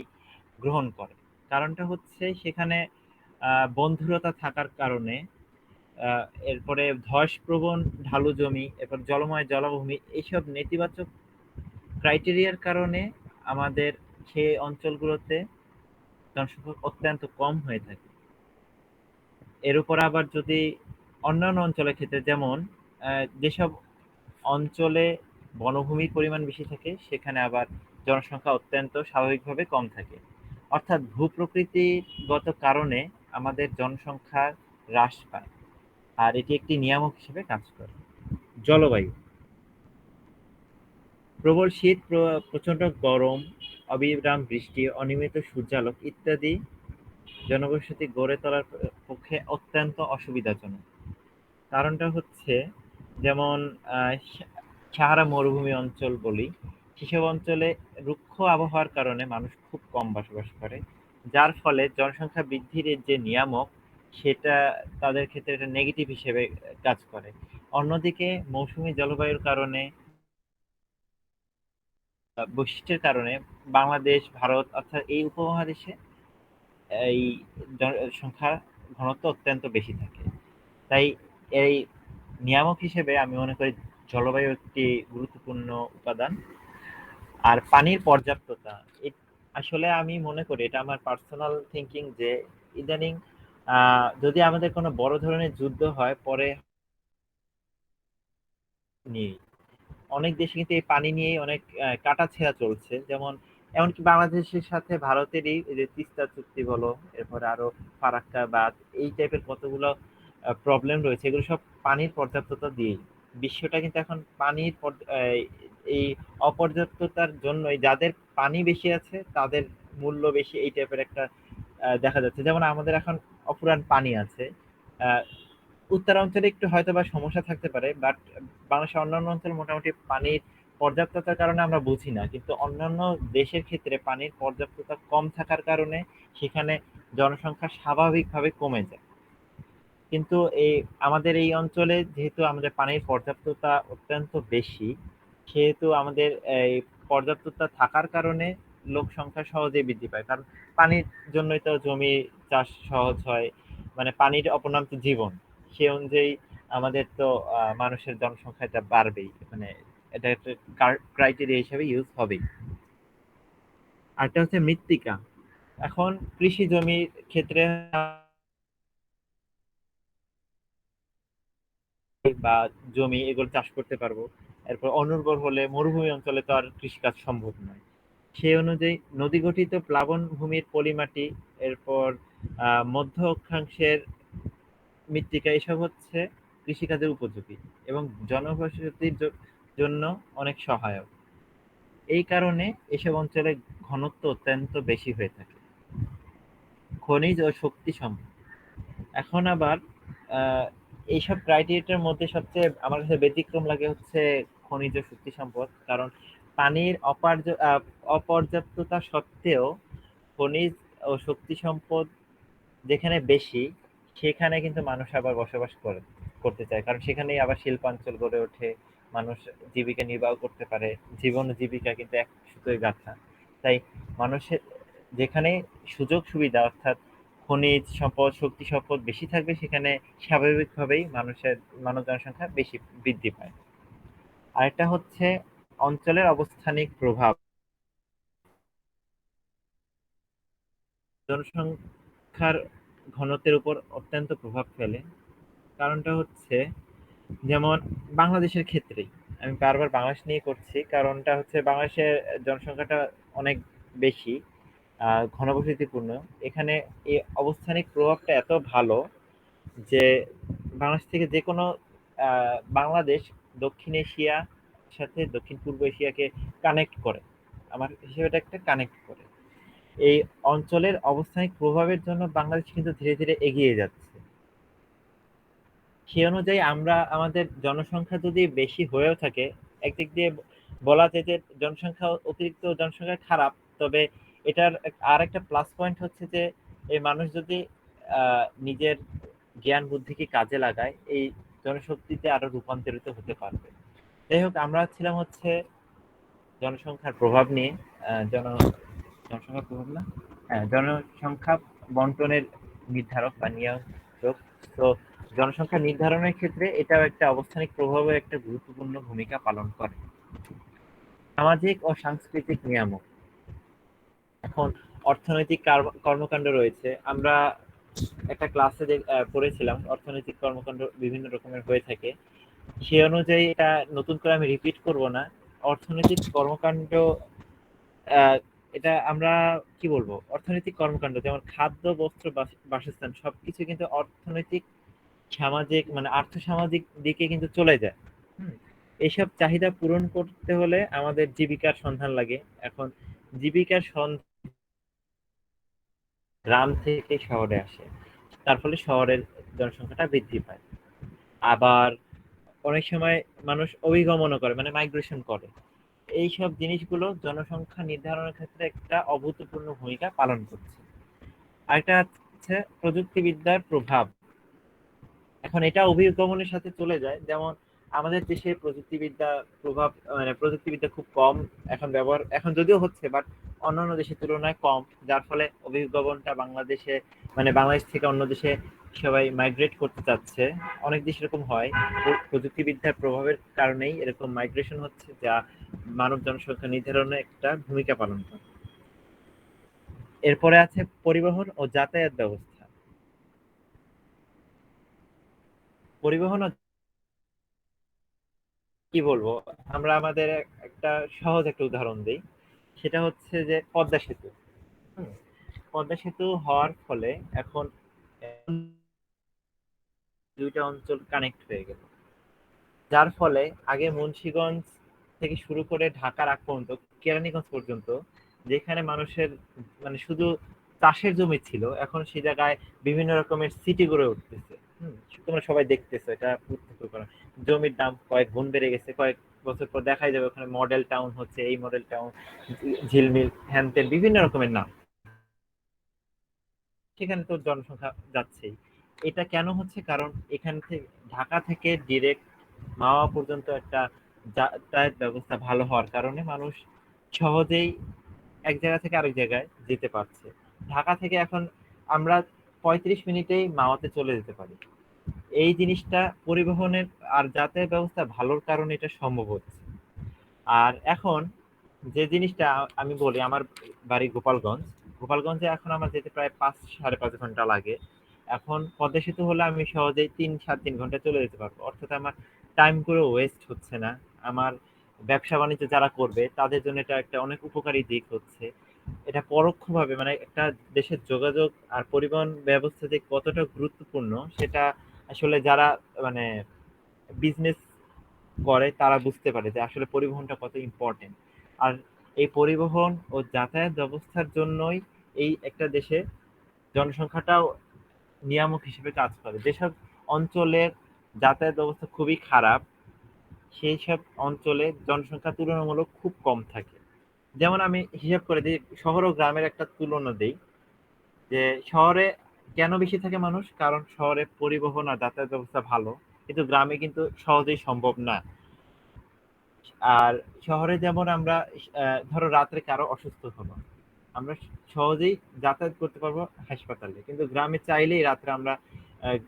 গ্রহণ করে। কারণটা হচ্ছে সেখানে বন্ধুরতা থাকার কারণে, এরপরে ধসপ্রবণ ঢালু জমি, এরপর জলময় জলাভূমি, এইসব নেতিবাচক ক্রাইটেরিয়ার কারণে আমাদের সেই অঞ্চলগুলোতে জনসংখ্যা অত্যন্ত কম হয়ে থাকে। এর উপর আবার যদি অন্যান্য অঞ্চলের ক্ষেত্রে, যেমন যেসব অঞ্চলে বনভূমির পরিমাণ বেশি থাকে সেখানে আবার জনসংখ্যা অত্যন্ত স্বাভাবিকভাবে কম থাকে। অর্থাৎ ভূপ্রকৃতিগত কারণে আমাদের জনসংখ্যা হ্রাস পায়, আর এটি একটি নিয়ামক হিসেবে কাজ করে। জলবায়ু, প্রবল শীত, প্রচণ্ড গরম, অবিরাম বৃষ্টি, অনিয়মিত সূর্যালোক ইত্যাদি জনবসতি গড়ে তোলার পক্ষে অত্যন্ত অসুবিধাজনক। কারণটা হচ্ছে যেমন সাহারা মরুভূমি অঞ্চল বলি, সেসব অঞ্চলে রুক্ষ আবহাওয়ার কারণে মানুষ খুব কম বসবাস করে, যার ফলে জনসংখ্যা বৃদ্ধির যে নিয়ামক সেটা তাদের ক্ষেত্রে এটা নেগেটিভ হিসেবে কাজ করে। অন্যদিকে মৌসুমী জলবায়ুর কারণে, বৈশিষ্ট্যের কারণে বাংলাদেশ, ভারত অর্থাৎ এই উপমহাদেশে এই জনসংখ্যা ঘনত্ব অত্যন্ত বেশি থাকে। তাই এই নিয়ামক হিসেবে আমি মনে করি জলবায়ু একটি গুরুত্বপূর্ণ উপাদান। আর পানির পর্যাপ্ততা, আসলে আমি মনে করি, এটা আমার পার্সোনাল থিঙ্কিং, যে ইদানিং যদি আমাদের কোনো বড় ধরনের যুদ্ধ হয় পরে নিয়ে অনেক দেশে কিন্তু এই পানি নিয়ে অনেক কাটাছেঁড়া চলছে। যেমন এমনকি বাংলাদেশের সাথে ভারতেরই এই যে তিস্তা চুক্তি বলো, এরপরে আরো ফারাক্কা বাঁধ, এই টাইপের কতগুলো প্রবলেম রয়েছে, এগুলো সব পানির পর্যাপ্ততা দিয়েই। বিশ্বটা কিন্তু এখন এই অপর্যাপ্ততার জন্যই, যাদের পানি বেশি আছে তাদের মূল্য বেশি, এই টাইপের একটা দেখা যাচ্ছে। যেমন আমাদের এখন অফুরান পানি আছে, আহ, উত্তরাঞ্চলে একটু হয়তো বা সমস্যা থাকতে পারে, বাট বাংলাদেশের অন্যান্য অঞ্চলে মোটামুটি পানির পর্যাপ্ততার কারণে আমরা বুঝি না, কিন্তু অন্যান্য দেশের ক্ষেত্রে পানির পর্যাপ্ততা কম থাকার কারণে সেখানে জনসংখ্যা স্বাভাবিকভাবে কমে যায়। কিন্তু আমাদের এই অঞ্চলে যেহেতু আমাদের পানির পর্যাপ্ততা অত্যন্ত বেশি, সেহেতু আমাদের এই পর্যাপ্ততা থাকার কারণে লোক সংখ্যা সহজেই বৃদ্ধি পায়। কারণ পানির জন্যই তো জমি চাষ সহজ হয়, মানে পানির অপর নাম তো জীবন। সে অনুযায়ী আমাদের তো মানুষের জনসংখ্যাটা বাড়বেই, মানে এটা একটা ক্রাইটেরিয়া হিসেবে ইউজ হবেই। আরেকটা হচ্ছে মৃত্তিকা। এখন কৃষি জমির ক্ষেত্রে বা জমি এগুলো চাষ করতে পারবো। এরপর অনুর্বর হলে মরুভূমি অঞ্চলে তো আর কৃষিকাজ সম্ভব নয়। সেই অনুযায়ী নদী গঠিত প্লাবন ভূমির পলিমাটি, এরপর মধ্য অক্ষাংশের মৃত্তিকা, এসব হচ্ছে কৃষিকাজের উপযোগী এবং জনবসতির জন্য অনেক সহায়ক। এই কারণে এসব অঞ্চলে ঘনত্ব অত্যন্ত বেশি হয়ে থাকে। খনিজ ও শক্তি সম্পদ, এখন আবার আহ, এইসব ক্রাইটেরিয়ার মধ্যে সবচেয়ে আমার কাছে ব্যতিক্রম লাগে হচ্ছে খনিজ শক্তি সম্পদ। কারণ পানির অপর্যাপ্ততা সত্ত্বেও খনিজ ও শক্তি সম্পদ যেখানে বেশি, সেখানে কিন্তু মানুষ আবার বসবাস করতে চায়, কারণ সেখানেই আবার শিল্পাঞ্চল গড়ে ওঠে, মানুষ জীবিকা নির্বাহ করতে পারে। জীবন ও জীবিকা কিন্তু এক সুতোয় গাঁথা। তাই মানুষের যেখানে সুযোগ সুবিধা, অর্থাৎ খনিজ সম্পদ শক্তি সম্পদ বেশি থাকবে, সেখানে স্বাভাবিকভাবেই মানব জনসংখ্যা বেশি বৃদ্ধি পায়। আরেকটা হচ্ছে অঞ্চলের অবস্থানিক প্রভাব, জনসংখ্যার ঘনত্বের উপর অত্যন্ত প্রভাব ফেলে। কারণটা হচ্ছে, যেমন বাংলাদেশের ক্ষেত্রেই আমি বারবার বাংলাদেশ নিয়ে করছি, কারণটা হচ্ছে বাংলাদেশের জনসংখ্যাটা অনেক বেশি, ঘনবসতিপূর্ণ। এখানে এই অবস্থানিক প্রভাবটা এত ভালো যে বাংলাদেশ থেকে যে কোনো বাংলাদেশ দক্ষিণ এশিয়ার সাথে দক্ষিণ পূর্ব এশিয়াকে কানেক্ট করে, আমার হিসেবে এটা একটা কানেক্ট করে। এই অঞ্চলের অবস্থানিক প্রভাবের জন্য বাংলাদেশ কিন্তু ধীরে ধীরে এগিয়ে যাচ্ছে। সে অনুযায়ী আমরা আমাদের জনসংখ্যা যদি বেশি হয়েও থাকে, একদিক দিয়ে বলা যায় যে অতিরিক্ত জনসংখ্যা খারাপ, তবে এটার আর একটা প্লাস পয়েন্ট হচ্ছে যে এই মানুষ যদি নিজের জ্ঞান বুদ্ধিকে কাজে লাগায়, এই জনশক্তিতে আরো রূপান্তরিত হতে পারবে। যাই হোক, আমরা ছিলাম হচ্ছে জনসংখ্যার প্রভাব নিয়ে, জনসংখ্যার প্রভাব না, হ্যাঁ, জনসংখ্যা বন্টনের নির্ধারক বা নিয়ন্ত্রক। তো জনসংখ্যা নির্ধারণের ক্ষেত্রে এটাও একটা অবস্থানিক প্রভাবে একটা গুরুত্বপূর্ণ ভূমিকা পালন করে। সামাজিক ও সাংস্কৃতিক নিয়ামক, এখন অর্থনৈতিক কর্মকাণ্ড রয়েছে। আমরা একটা ক্লাসে পড়েছিলাম অর্থনৈতিক কর্মকাণ্ড বিভিন্ন রকমের হয়ে থাকে। সে অনুযায়ী এটা নতুন করে আমি রিপিট করব না। অর্থনৈতিক কর্মকাণ্ড, আহ, এটা আমরা কি বলবো, অর্থনৈতিক কর্মকাণ্ড যেমন খাদ্য, বস্ত্র, বাসস্থান সবকিছু কিন্তু অর্থনৈতিক সামাজিক, মানে আর্থসামাজিক দিকে কিন্তু চলে যায়। হুম। এইসব চাহিদা পূরণ করতে হলে আমাদের জীবিকার সন্ধান লাগে। এখন জীবিকার সন্ধান গ্রাম থেকে শহরে আসে, তার ফলে শহরের জনসংখ্যাটা বৃদ্ধি পায়। আবার অনেক সময় মানুষ অভিগমনও করে, মানে মাইগ্রেশন করে। এইসব জিনিসগুলো জনসংখ্যা নির্ধারণের ক্ষেত্রে একটা অভূতপূর্ণ ভূমিকা পালন করছে। আরেকটা হচ্ছে প্রযুক্তিবিদ্যার প্রভাব। এখন এটা অভিগমনের সাথে চলে যায়, যেমন আমাদের দেশে প্রযুক্তিবিদ্যা প্রভাব, মানে প্রযুক্তিবিদ্যা খুব কম এখন ব্যবহার, এখন যদিও হচ্ছে, বাট অন্যান্য দেশের তুলনায় কম, যার ফলে অভিগমনটা বাংলাদেশে, মানে বাংলাদেশ থেকে অন্য দেশে সবাই মাইগ্রেট করতে চাচ্ছে। অনেক দেশ এরকম হয়, প্রযুক্তিবিদ্যার প্রভাবের কারণেই এরকম মাইগ্রেশন হচ্ছে, যা মানব জনসংখ্যা নির্ধারণে একটা ভূমিকা পালন করে। এরপরে আছে পরিবহন ও যাতায়াত ব্যবস্থা। পরিবহন ও কি বলবো, আমরা আমাদের একটা সহজ একটা উদাহরণ দিই। সেটা হচ্ছে যে পদ্মা সেতু। হুম, পদ্মা সেতু হওয়ার ফলে এখন দুইটা অঞ্চল কানেক্ট হয়ে গেল, যার ফলে আগে মুন্সিগঞ্জ থেকে শুরু করে ঢাকার আগ পর্যন্ত, কেরানীগঞ্জ পর্যন্ত, যেখানে মানুষের মানে শুধু চাষের জমি ছিল, এখন সেই জায়গায় বিভিন্ন রকমের সিটি গড়ে উঠতেছে। তোমরা সবাই দেখতেছো এটা প্রত্যক্ষ করা। জমির দাম কয়েক গুণ বেড়ে গেছে, কয়েক বছর পর দেখাই যাবে ওখানে মডেল টাউন হচ্ছে, এই মডেল টাউন, ঝিলমিল, হ্যান ত্যান বিভিন্ন রকমের নাম। সেখানে তো জনসংখ্যা যাচ্ছেই। এটা কেন হচ্ছে? কারণ এখান থেকে, ঢাকা থেকে ডিরেক্ট মাওয়া পর্যন্ত একটা যাতায়াত ব্যবস্থা ভালো হওয়ার কারণে মানুষ সহজেই এক জায়গা থেকে আরেক জায়গায় যেতে পারছে। ঢাকা থেকে এখন আমরা 35 মিনিটেই মাওয়াতে চলে যেতে পারি। এই জিনিসটা পরিবহনের আর যাতায়াত ব্যবস্থা ভালোর কারণে এটা সম্ভব হচ্ছে। আর এখন যে জিনিসটা আমি বলি, আমার বাড়ি গোপালগঞ্জ। গোপালগঞ্জে এখন আমার যেতে প্রায় 5-5.5 ঘন্টা লাগে। এখন পদ্মা সেতু হলে আমি সহজেই 3-3.5 ঘন্টা চলে যেতে পারবো, অর্থাৎ আমার টাইম করে ওয়েস্ট হচ্ছে না। আমার ব্যবসা বাণিজ্য যারা করবে তাদের জন্য এটা একটা অনেক উপকারী দিক হচ্ছে। এটা পরোক্ষভাবে মানে একটা দেশের যোগাযোগ আর পরিবহন ব্যবস্থা যে কতটা গুরুত্বপূর্ণ, সেটা আসলে যারা মানে বিজনেস করে তারা বুঝতে পারে যে আসলে পরিবহনটা কত ইম্পর্টেন্ট। আর এই পরিবহন ও যাতায়াত ব্যবস্থার জন্যই এই একটা দেশে জনসংখ্যাটাও নিয়ামক হিসেবে কাজ করে। যেসব অঞ্চলের যাতায়াত ব্যবস্থা খুবই খারাপ, সেই সব অঞ্চলে জনসংখ্যা তুলনামূলক খুব কম থাকে। যেমন আমি হিসাব করে দিই, শহর ও গ্রামের একটা তুলনা দিই, যে শহরে কেন বেশি থাকে মানুষ, কারণ শহরে পরিবহন আর যাতায়াত ব্যবস্থা ভালো, কিন্তু গ্রামে কিন্তু সহজেই সম্ভব না। আর শহরে যেমন আমরা ধরো রাত্রে কারো অসুস্থ হলো, আমরা সহজেই যাতায়াত করতে পারবো হাসপাতালে, কিন্তু গ্রামে চাইলেই রাত্রে আমরা আহ,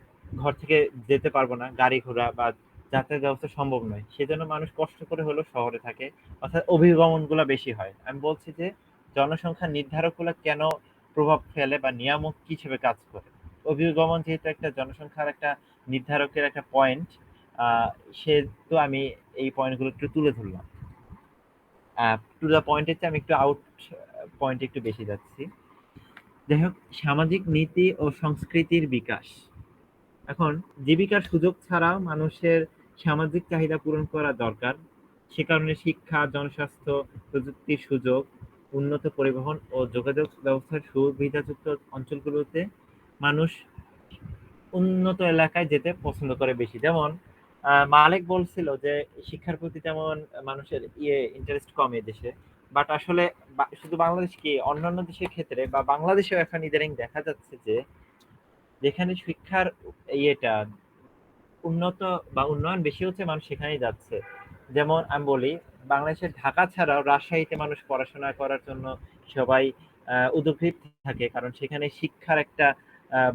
ঘর থেকে যেতে পারবো না, গাড়ি ঘোড়া বা যাতায়াত ব্যবস্থা সম্ভব নয়, সেজন্য মানুষ কষ্ট করে হলেও শহরে থাকে। অর্থাৎ অভিগমন গুলা বেশি হয়। আমি বলছি যে জনসংখ্যা নির্ধারক গুলা কেন প্রভাব ফেলে বা নিয়ামক হিসেবে কাজ করে। অভিগমন যেহেতু একটা জনসংখ্যার একটা নির্ধারকের একটা পয়েন্ট, আহ সেহেতু আমি এই পয়েন্টগুলো একটু তুলে ধরলাম। টু দা পয়েন্টের চেয়ে আমি একটু আউট পয়েন্ট একটু বেশি যাচ্ছি। যাই হোক, সামাজিক নীতি ও সংস্কৃতির বিকাশ। এখন জীবিকার সুযোগ ছাড়াও মানুষের সামাজিক চাহিদা পূরণ করা দরকার। সে কারণে শিক্ষা, জনস্বাস্থ্য, প্রযুক্তির সুযোগ, উন্নত পরিবহন ও যোগাযোগ ব্যবস্থার সুবিধাযুক্ত অঞ্চলগুলোতে মানুষ উন্নত এলাকায় যেতে পছন্দ করে বেশি। যেমন মালিক বলছিল যে শিক্ষার প্রতি তেমন মানুষের ইন্টারেস্ট কম এই দেশে। বাট আসলে শুধু বাংলাদেশ কি, অন্যান্য দেশের ক্ষেত্রে বা বাংলাদেশেও এখন ইদানিং দেখা যাচ্ছে যে যেখানে শিক্ষার ইয়েটা উন্নত বা উন্নয়ন বেশি হচ্ছে, মানুষ সেখানেই যাচ্ছে। যেমন আমি বলি, বাংলাদেশের ঢাকা ছাড়াও রাজশাহীতে মানুষ পড়াশোনা করার জন্য সবাই উদগ্রীব থাকে, কারণ সেখানে শিক্ষার একটা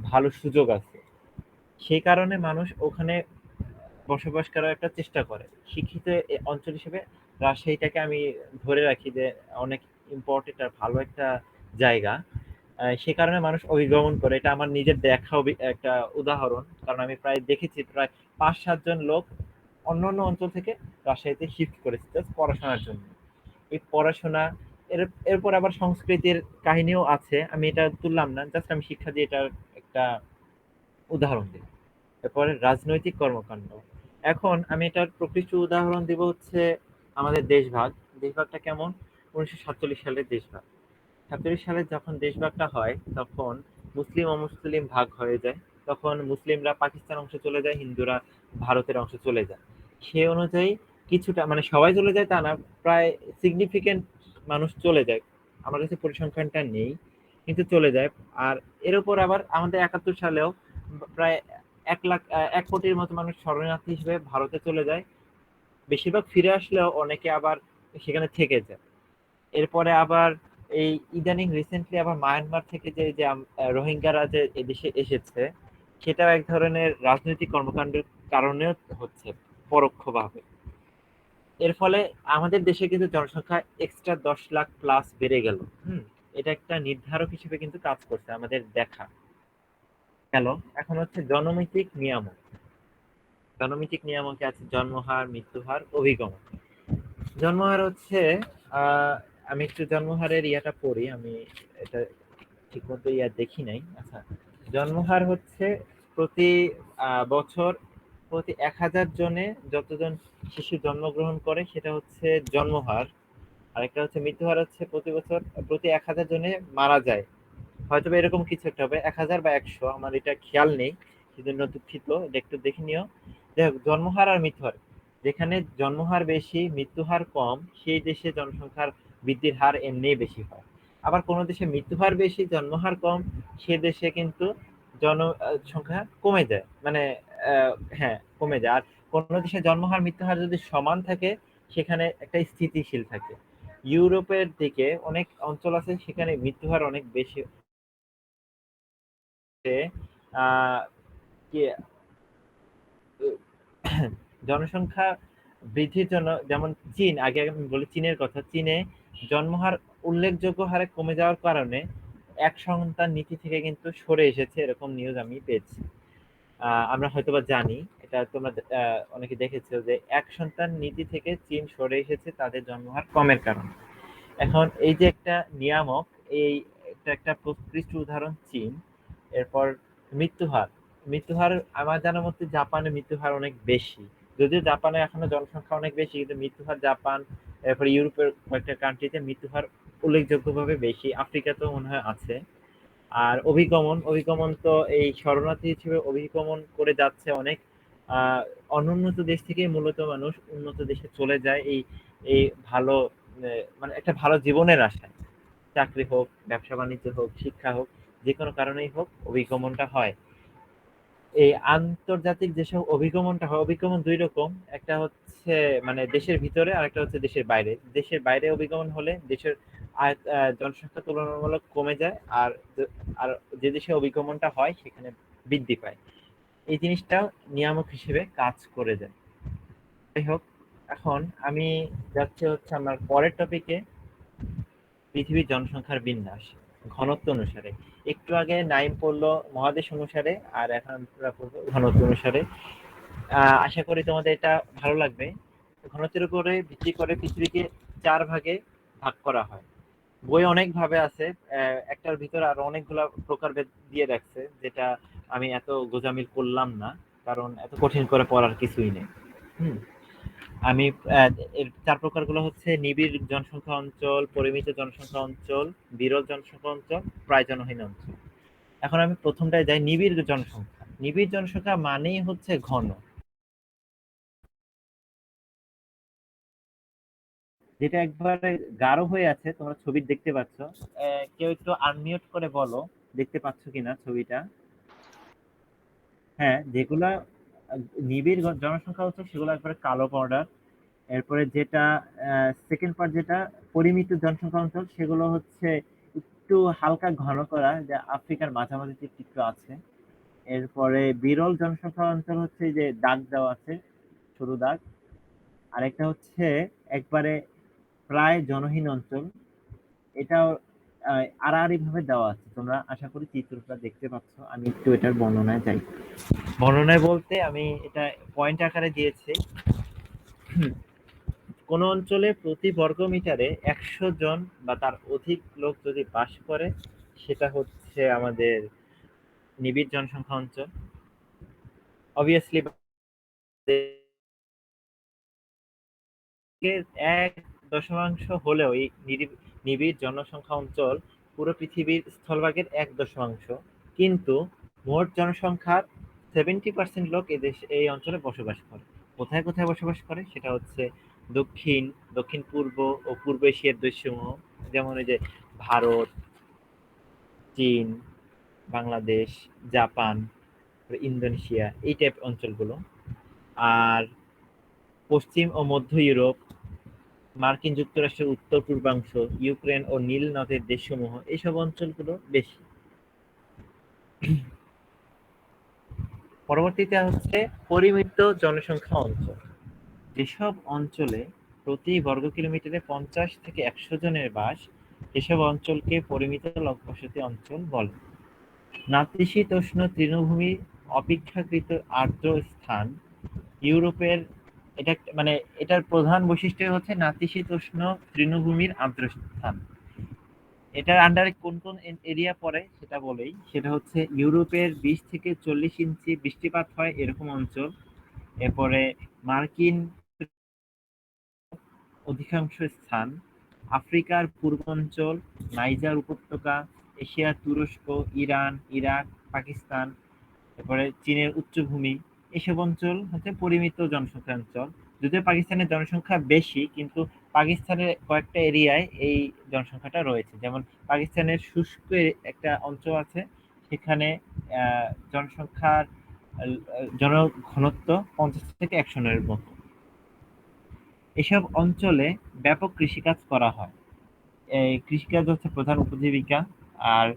ভালো সুযোগ আছে। সেই কারণে মানুষ ওখানে বসবাস করার একটা চেষ্টা করে। শিক্ষিত অঞ্চল হিসেবে রাজশাহীটাকে আমি ধরে রাখি যে অনেক ইম্পর্টেন্ট আর ভালো একটা জায়গা। সে কারণে মানুষ অভিগমন করে। এটা আমার নিজের দেখা একটা উদাহরণ, কারণ আমি প্রায় দেখেছি প্রায় 5-7 জন লোক অন্য অন্য অঞ্চল থেকে রাজশাহীতে শিফট করেছে জাস্ট পড়াশোনার জন্য। এই পড়াশোনা, এর এরপর আবার সংস্কৃতির কাহিনীও আছে, আমি এটা তুললাম না, জাস্ট আমি শিক্ষা দিয়ে এটার একটা উদাহরণ দিই। এরপরে রাজনৈতিক কর্মকাণ্ড। এখন আমি এটার প্রকৃষ্ট উদাহরণ দিব হচ্ছে আমাদের দেশভাগ। দেশভাগটা কেমন? 1947 সালের দেশভাগ। 47 সালে যখন দেশভাগটা হয়, তখন মুসলিম অমুসলিম ভাগ হয়ে যায়। তখন মুসলিমরা পাকিস্তান অংশে চলে যায়, হিন্দুরা ভারতের অংশে চলে যায়। সে অনুযায়ী কিছুটা, মানে সবাই চলে যায় তা না, প্রায় সিগনিফিকেন্ট মানুষ চলে যায়। আমার কাছে পরিসংখ্যানটা নেই, কিন্তু চলে যায়। আর এর উপর আবার আমাদের 71 সালেও প্রায় 1 লাখ 1 কোটির মতো মানুষ শরণার্থী হিসেবে ভারতে চলে যায়। বেশিরভাগ ফিরে আসলেও অনেকে আবার সেখানে থেকে যায়। এরপরে আবার এই ইদানিং রিসেন্টলি আবার মায়ানমার থেকে যে যে রোহিঙ্গারা যে এদেশে এসেছে, সেটাও এক ধরনের রাজনৈতিক কর্মকাণ্ডের কারণেও হচ্ছে পরোক্ষভাবে। এর ফলে আমাদের দেশে কিন্তু জনসংখ্যা এক্সট্রা 10 লাখ প্লাস বেড়ে গেল। এটা একটা নির্ধারক হিসেবে কিন্তু কাজ করছে আমাদের দেখা গেল। এখন হচ্ছে জনমিতিক নিয়ামক। জনমিতিক নিয়ামকে আছে জন্মহার, মৃত্যুহার, অভিগমন। জন্মহার হচ্ছে আহ আমি একটু জন্মহারের ইয়াটা পড়ি, আমি এটা ঠিক মতো ইয়া দেখি নাই। আচ্ছা, জন্মহার হচ্ছে প্রতি বছর প্রতি 1000 জনে যতজন শিশু জন্মগ্রহণ করে সেটা হচ্ছে জন্মহার। আরেকটা হচ্ছে মৃত্যুহার, হচ্ছে প্রতি বছর প্রতি 1000 জনে মারা যায়। হয়তো বা এরকম কিছু একটা হবে, 1000 বা 100, আমার এটা খেয়াল নেই, সেজন্য দুঃখিত, এটা একটু দেখে নিও। যাই হোক, জন্মহার আর মৃত্যুহার, যেখানে জন্মহার বেশি মৃত্যুহার কম সেই দেশে জনসংখ্যার বৃদ্ধির হার এমনিই বেশি হয়। আবার কোনো দেশে মৃত্যুহার বেশি জন্মহার কম, সে দেশে কিন্তু জনসংখ্যা কমে যায়, মানে হ্যাঁ কমে যায়। আর কোনো দেশে জন্মহার মৃত্যুহার যদি সমান থাকে সেখানে একটা স্থিতিশীল থাকে। ইউরোপের দিকে অনেক অঞ্চল আছে সেখানে মৃত্যুহার অনেক বেশি। আহ কি জনসংখ্যা বৃদ্ধির জন্য, যেমন চীন, আগে আমি বলি চীনের কথা, চীনে জন্মহার উল্লেখযোগ্য হারে কমে যাওয়ার কারণে এক সন্তান নীতি থেকে কিন্তু সরে এসেছে, এরকম নিউজ আমি পেয়েছি। আমরা হয়তোবা জানি এটা, তোমরা অনেকে দেখেছো যে এক সন্তান নীতি থেকে চীন সরে এসেছে তাদের জন্মহার কমের কারণে। এখন এই যে একটা নিয়ামক, এই এটা একটা প্রকৃষ্ট উদাহরণ চীন। এরপর মৃত্যুহার। মৃত্যুহার আমার জানা মতে জাপানে মৃত্যুহার অনেক বেশি, যদিও জাপানে এখনো জনসংখ্যা অনেক বেশি, কিন্তু মৃত্যুহার জাপান, এরপর ইউরোপের কয়েকটা কান্ট্রিতে মৃত্যুহার উল্লেখযোগ্যভাবে বেশি, আফ্রিকাতেও মনে হয় আছে। আর অভিগমন, অভিগমন তো এই শরণার্থী হিসেবে অভিগমন করে যাচ্ছে অনেক আহ অনুন্নত দেশ থেকে মূলত মানুষ উন্নত দেশে চলে যায় এই এই ভালো মানে একটা ভালো জীবনের আশায়। চাকরি হোক, ব্যবসা বাণিজ্য হোক, শিক্ষা হোক, যে কোনো কারণেই হোক অভিগমনটা হয়। এই আন্তর্জাতিক যেসব অভিগমনটা হয়, অভিগমন দুই রকম, একটা হচ্ছে মানে দেশের ভিতরে আর একটা হচ্ছে দেশের বাইরে। দেশের বাইরে অভিগমন হলে দেশের জনসংখ্যা তুলনামূলক কমে যায়, আর আর যে দেশে অভিগমনটা হয় সেখানে বৃদ্ধি পায়। এই জিনিসটা নিয়ামক হিসেবে কাজ করে যায়। যাই হোক, এখন আমি যাচ্ছি হচ্ছে আমার পরের টপিকে, পৃথিবীর জনসংখ্যার বিন্যাস ঘনত্ব অনুসারে। একটু আগে নাইম পড়লো মহাদেশ অনুসারে, আর এখন আমরা পড়বো ঘনত্ব অনুসারে। আশা করি তোমাদের এটা ভালো লাগবে। ঘনত্বের উপরে ভিত্তি করে পৃথিবীকে 4 ভাগে ভাগ করা হয়। বই অনেক ভাবে আছে, একটার ভিতরে আরো অনেকগুলা প্রকারভেদ দিয়ে রাখছে, যেটা আমি এত গোজামিল করলাম না, কারণ এত কঠিন করে পড়ার কিছুই নেই। হুম আমি এর 4 প্রকারগুলো হচ্ছে নিবিড় জনসংখ্যা অঞ্চল, পরিমিত জনসংখ্যা অঞ্চল, বিরল জনসংখ্যা অঞ্চল, প্রায় জনহীন অঞ্চল। এখন আমি প্রথমটায় যাই, নিবিড় জনসংখ্যা। নিবিড় জনসংখ্যা মানেই হচ্ছে ঘন, যেটা একবারে গাঢ় হয়ে আছে, তোমরা ছবি দেখতে পাচ্ছ। কেউ একটু আনমিউট করে বলো দেখতে পাচ্ছ কিনা ছবিটা। হ্যাঁ, যেগুলা নিবিড় জনসংখ্যা হচ্ছে সেগুলো একবারে কালো বর্ডার। এরপরে যেটা সেকেন্ড পার্ট, যেটা পরিমিত জনসংখ্যা অঞ্চল, সেগুলো হচ্ছে একটু হালকা ঘন করা, যা আফ্রিকার মাঝামাঝি একটু আছে। এরপরে বিরল জনসংখ্যা অঞ্চল হচ্ছে এই যে দাগ দেওয়া আছে, সরু দাগ। আরেকটা হচ্ছে একবারে প্রায় জনহীন অঞ্চল, এটাও আড়াআড়ি ভাবে দেওয়া আছে, তোমরা আশা করি চিত্রটা দেখতে পাচ্ছ। আমি একটু এটার বর্ণনায় যাই। বর্ণনায় বলতে আমি এটা পয়েন্ট আকারে দিয়েছি। কোন অঞ্চলে প্রতি বর্গ মিটারে 100 জন বা তার অধিক লোক যদি বাস করে সেটা হচ্ছে আমাদের নিবিড় জনসংখ্যা অঞ্চল। অবভিয়াসলি 1 দশমাংশ হলেও এই নিবিড় জনসংখ্যা অঞ্চল পুরো পৃথিবীর স্থলভাগের 1 দশমাংশ, কিন্তু মোট জনসংখ্যার 70% লোক এই অঞ্চলে বসবাস করে। কোথায় কোথায় বসবাস করে সেটা হচ্ছে দক্ষিণ, দক্ষিণ পূর্ব ও পূর্ব এশিয়ার দেশসমূহ, যেমন এই যে ভারত, চীন, বাংলাদেশ, জাপান, ইন্দোনেশিয়া, এই টাইপ অঞ্চলগুলো। আর পশ্চিম ও মধ্য ইউরোপ, মার্কিন যুক্তরাষ্ট্রের উত্তর পূর্বাংশ, ইউক্রেন ও নীল নদের দেশসমূহ, এইসব অঞ্চলগুলো বেশি। পরবর্তীতে হচ্ছে পরিমিত জনসংখ্যা অঞ্চল। যেসব অঞ্চলে প্রতি বর্গ কিলোমিটারে 50 থেকে 100 জনের বাস, এসব অঞ্চলকে পরিমিত লোকবসতি অঞ্চল বলে। নাতিশীতোষ্ণ তৃণভূমি অপেক্ষাকৃত আর্দ্র স্থান ইউরোপের, মানে এটার প্রধান বৈশিষ্ট্য হচ্ছে নাতিশীতোষ্ণ তৃণভূমির আর্দ্র স্থান। এটার আন্ডারে কোন কোন এরিয়া পড়ে সেটা বলেই, সেটা হচ্ছে ইউরোপের 20 থেকে 40 ইঞ্চি বৃষ্টিপাত হয় এরকম অঞ্চল। এরপরে মার্কিন অধিকাংশ স্থান, আফ্রিকার পূর্বাঞ্চল, নাইজার উপত্যকা, এশিয়ার তুরস্ক, ইরান, ইরাক, পাকিস্তান, এরপরে চীনের উচ্চভূমি, এসব অঞ্চল হচ্ছে পরিমিত জনসংখ্যা অঞ্চল। যদিও পাকিস্তানের জনসংখ্যা বেশি, কিন্তু পাকিস্তানের কয়েকটা এরিয়ায় এই জনসংখ্যাটা রয়েছে। যেমন পাকিস্তানের শুষ্ক একটা অঞ্চল আছে, সেখানে জনসংখ্যার জনঘনত্ব 50 থেকে 100 এর মতো। এসব অঞ্চলে ব্যাপক কৃষিকাজ করা হয়। এই কৃষিকাজ হচ্ছে প্রধান উপজীবিকা। আর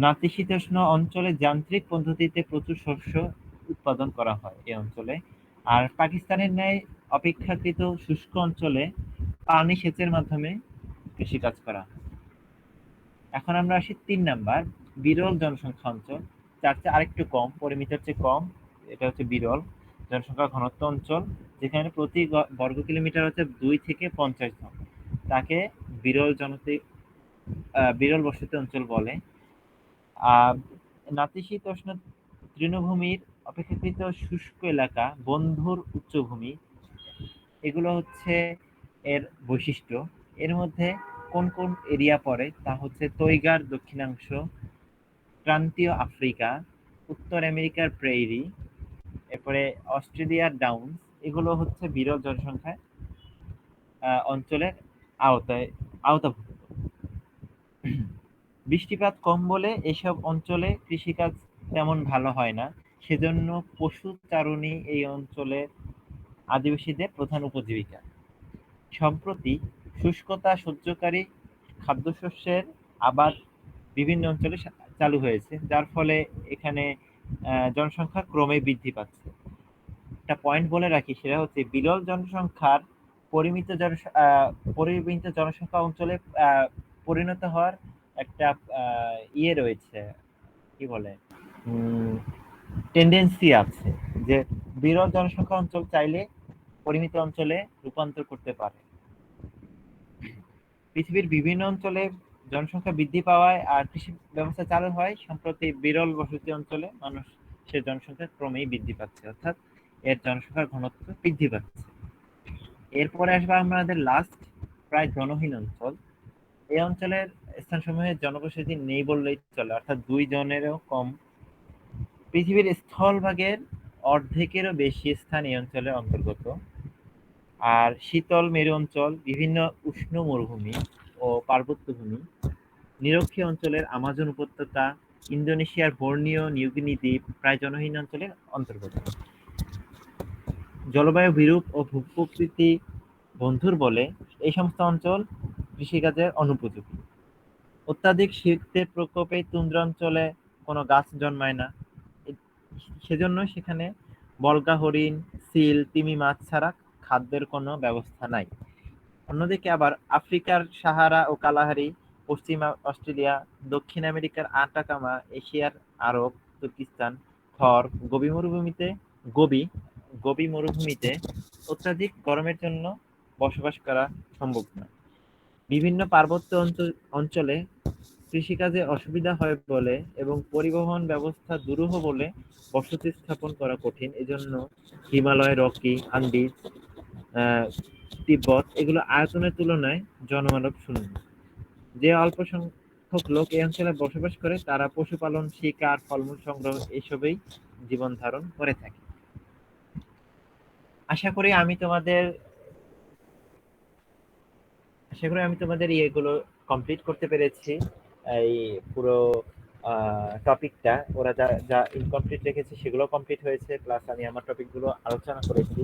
নাতিশীতোষ্ণ অঞ্চলে যান্ত্রিক পদ্ধতিতে প্রচুর শস্য উৎপাদন করা হয় এই অঞ্চলে। আর পাকিস্তানের ন্যায় অপেক্ষাকৃত শুষ্ক অঞ্চলে পানি সেচের মাধ্যমে কৃষিকাজ করা হয়। এখন আমরা আসি 3 নাম্বার, বিরল জনসংখ্যা অঞ্চল। যার চেয়ে আরেকটু কম, পরিমিতের চেয়ে কম, এটা হচ্ছে বিরল জনসংখ্যা ঘনত্ব অঞ্চল, যেখানে প্রতি বর্গ কিলোমিটার হচ্ছে 2 থেকে 50 জন, তাকে বিরল বসতি অঞ্চল বলে। নাতিশীতোষ্ণ তৃণভূমির অপেক্ষাকৃত শুষ্ক এলাকা, বন্ধুর উচ্চভূমি, এগুলো হচ্ছে এর বৈশিষ্ট্য। এর মধ্যে কোন কোন এরিয়া পড়ে তা হচ্ছে তৈগার দক্ষিণাংশ, ক্রান্তীয় আফ্রিকা, উত্তর আমেরিকার প্রেইরি, এরপরে অস্ট্রেলিয়ার ডাউন্স, এগুলো হচ্ছে বিরল জনসংখ্যা অঞ্চলের আওতাভুক্ত। বৃষ্টিপাত কম বলে এসব অঞ্চলে কৃষিকাজ তেমন ভালো হয় না, সেজন্য পশু চারণই এই অঞ্চলের আদিবাসীদের প্রধান উপজীবিকা। সম্প্রতি শুষ্কতা সহ্যকারী খাদ্যশস্যের আবাদ বিভিন্ন অঞ্চলে চালু হয়েছে, যার ফলে এখানে জনসংখ্যা ক্রমে বৃদ্ধি পাচ্ছে। একটা পয়েন্ট বলে রাখি, সেটা হচ্ছে বিরল জনসংখ্যার পরিমিত জনসংখ্যা অঞ্চলে পরিণত হওয়ার একটা রয়েছে, কি বলে, টেন্ডেন্সি আছে, যে বিরল জনসংখ্যা অঞ্চল চাইলে পরিমিত অঞ্চলে রূপান্তর করতে পারে। পৃথিবীর বিভিন্ন অঞ্চলে জনসংখ্যা বৃদ্ধি পাওয়ায় আর কৃষি ব্যবস্থা চালু হয়, সম্প্রতি বিরল বসতি অঞ্চলে মানুষের জনসংখ্যা ক্রমেই বৃদ্ধি পাচ্ছে, অর্থাৎ এর জনসংখ্যার ঘনত্ব বৃদ্ধি পাচ্ছে। এরপরে আসবে আমাদের লাস্ট, প্রায় জনহীন অঞ্চল। এই অঞ্চলের স্থানসমূহে জনবসতি নেই বললেই চলে, অর্থাৎ 2 জনেরও কম। পৃথিবীর স্থলভাগের অর্ধেকেরও বেশি স্থান এই অঞ্চলের অন্তর্গত। আর শীতল মেরু অঞ্চল, বিভিন্ন উষ্ণ মরুভূমি ও পার্বত্য ভূমি, নিরক্ষীয় অঞ্চলের আমাজন উপত্যকা, ইন্দোনেশিয়ার বর্নিও নিউগিনি দ্বীপ প্রায় জনহীন অঞ্চলের অন্তর্গত। জলবায়ু বিরূপ ও ভূপ্রকৃতি বন্ধুর বলে এই সমস্ত অঞ্চল কৃষিকাজের অনুপযোগী। অত্যাধিক শীতের প্রকোপে তুন্দ্রা অঞ্চলে কোনো গাছ জন্মায় না, সেজন্য সেখানে বলগা হরিণ, সিল, তিমি মাছ ছাড়া খাদ্যের কোনো ব্যবস্থা নাই। অন্যদিকে আবার আফ্রিকার সাহারা ও কালাহারি, পশ্চিম অস্ট্রেলিয়া, দক্ষিণ আমেরিকার আটাকামা, এশিয়ার আরব, তুর্কিস্তান, থর, গোবি মরুভূমিতে অত্যাধিক গরমের জন্য বসবাস করা সম্ভব নয়। বিভিন্ন পার্বত্য অঞ্চলে কৃষিকাজে অসুবিধা হয় বলে এবং পরিবহন ব্যবস্থা দুরূহ বলে বসতি স্থাপন করা কঠিন। এজন্য হিমালয়, রকি, আন্দিজ, তিব্বত, এগুলো আয়তনের তুলনায় জনমানব শূন্য। যে অল্প সংখ্যক লোক এই অঞ্চলে বসবাস করে, তারা পশুপালন, শিকার, ফলমূল সংগ্রহ এসবেই জীবন ধারণ করে থাকে। আশা করি আমি তোমাদের ইয়েগুলো কমপ্লিট করতে পেরেছি। এই পুরো টপিকটা ওরা যা যা ইনকমপ্লিট রেখেছে সেগুলো কমপ্লিট হয়েছে, প্লাস আমি আমার টপিকগুলো আলোচনা করেছি।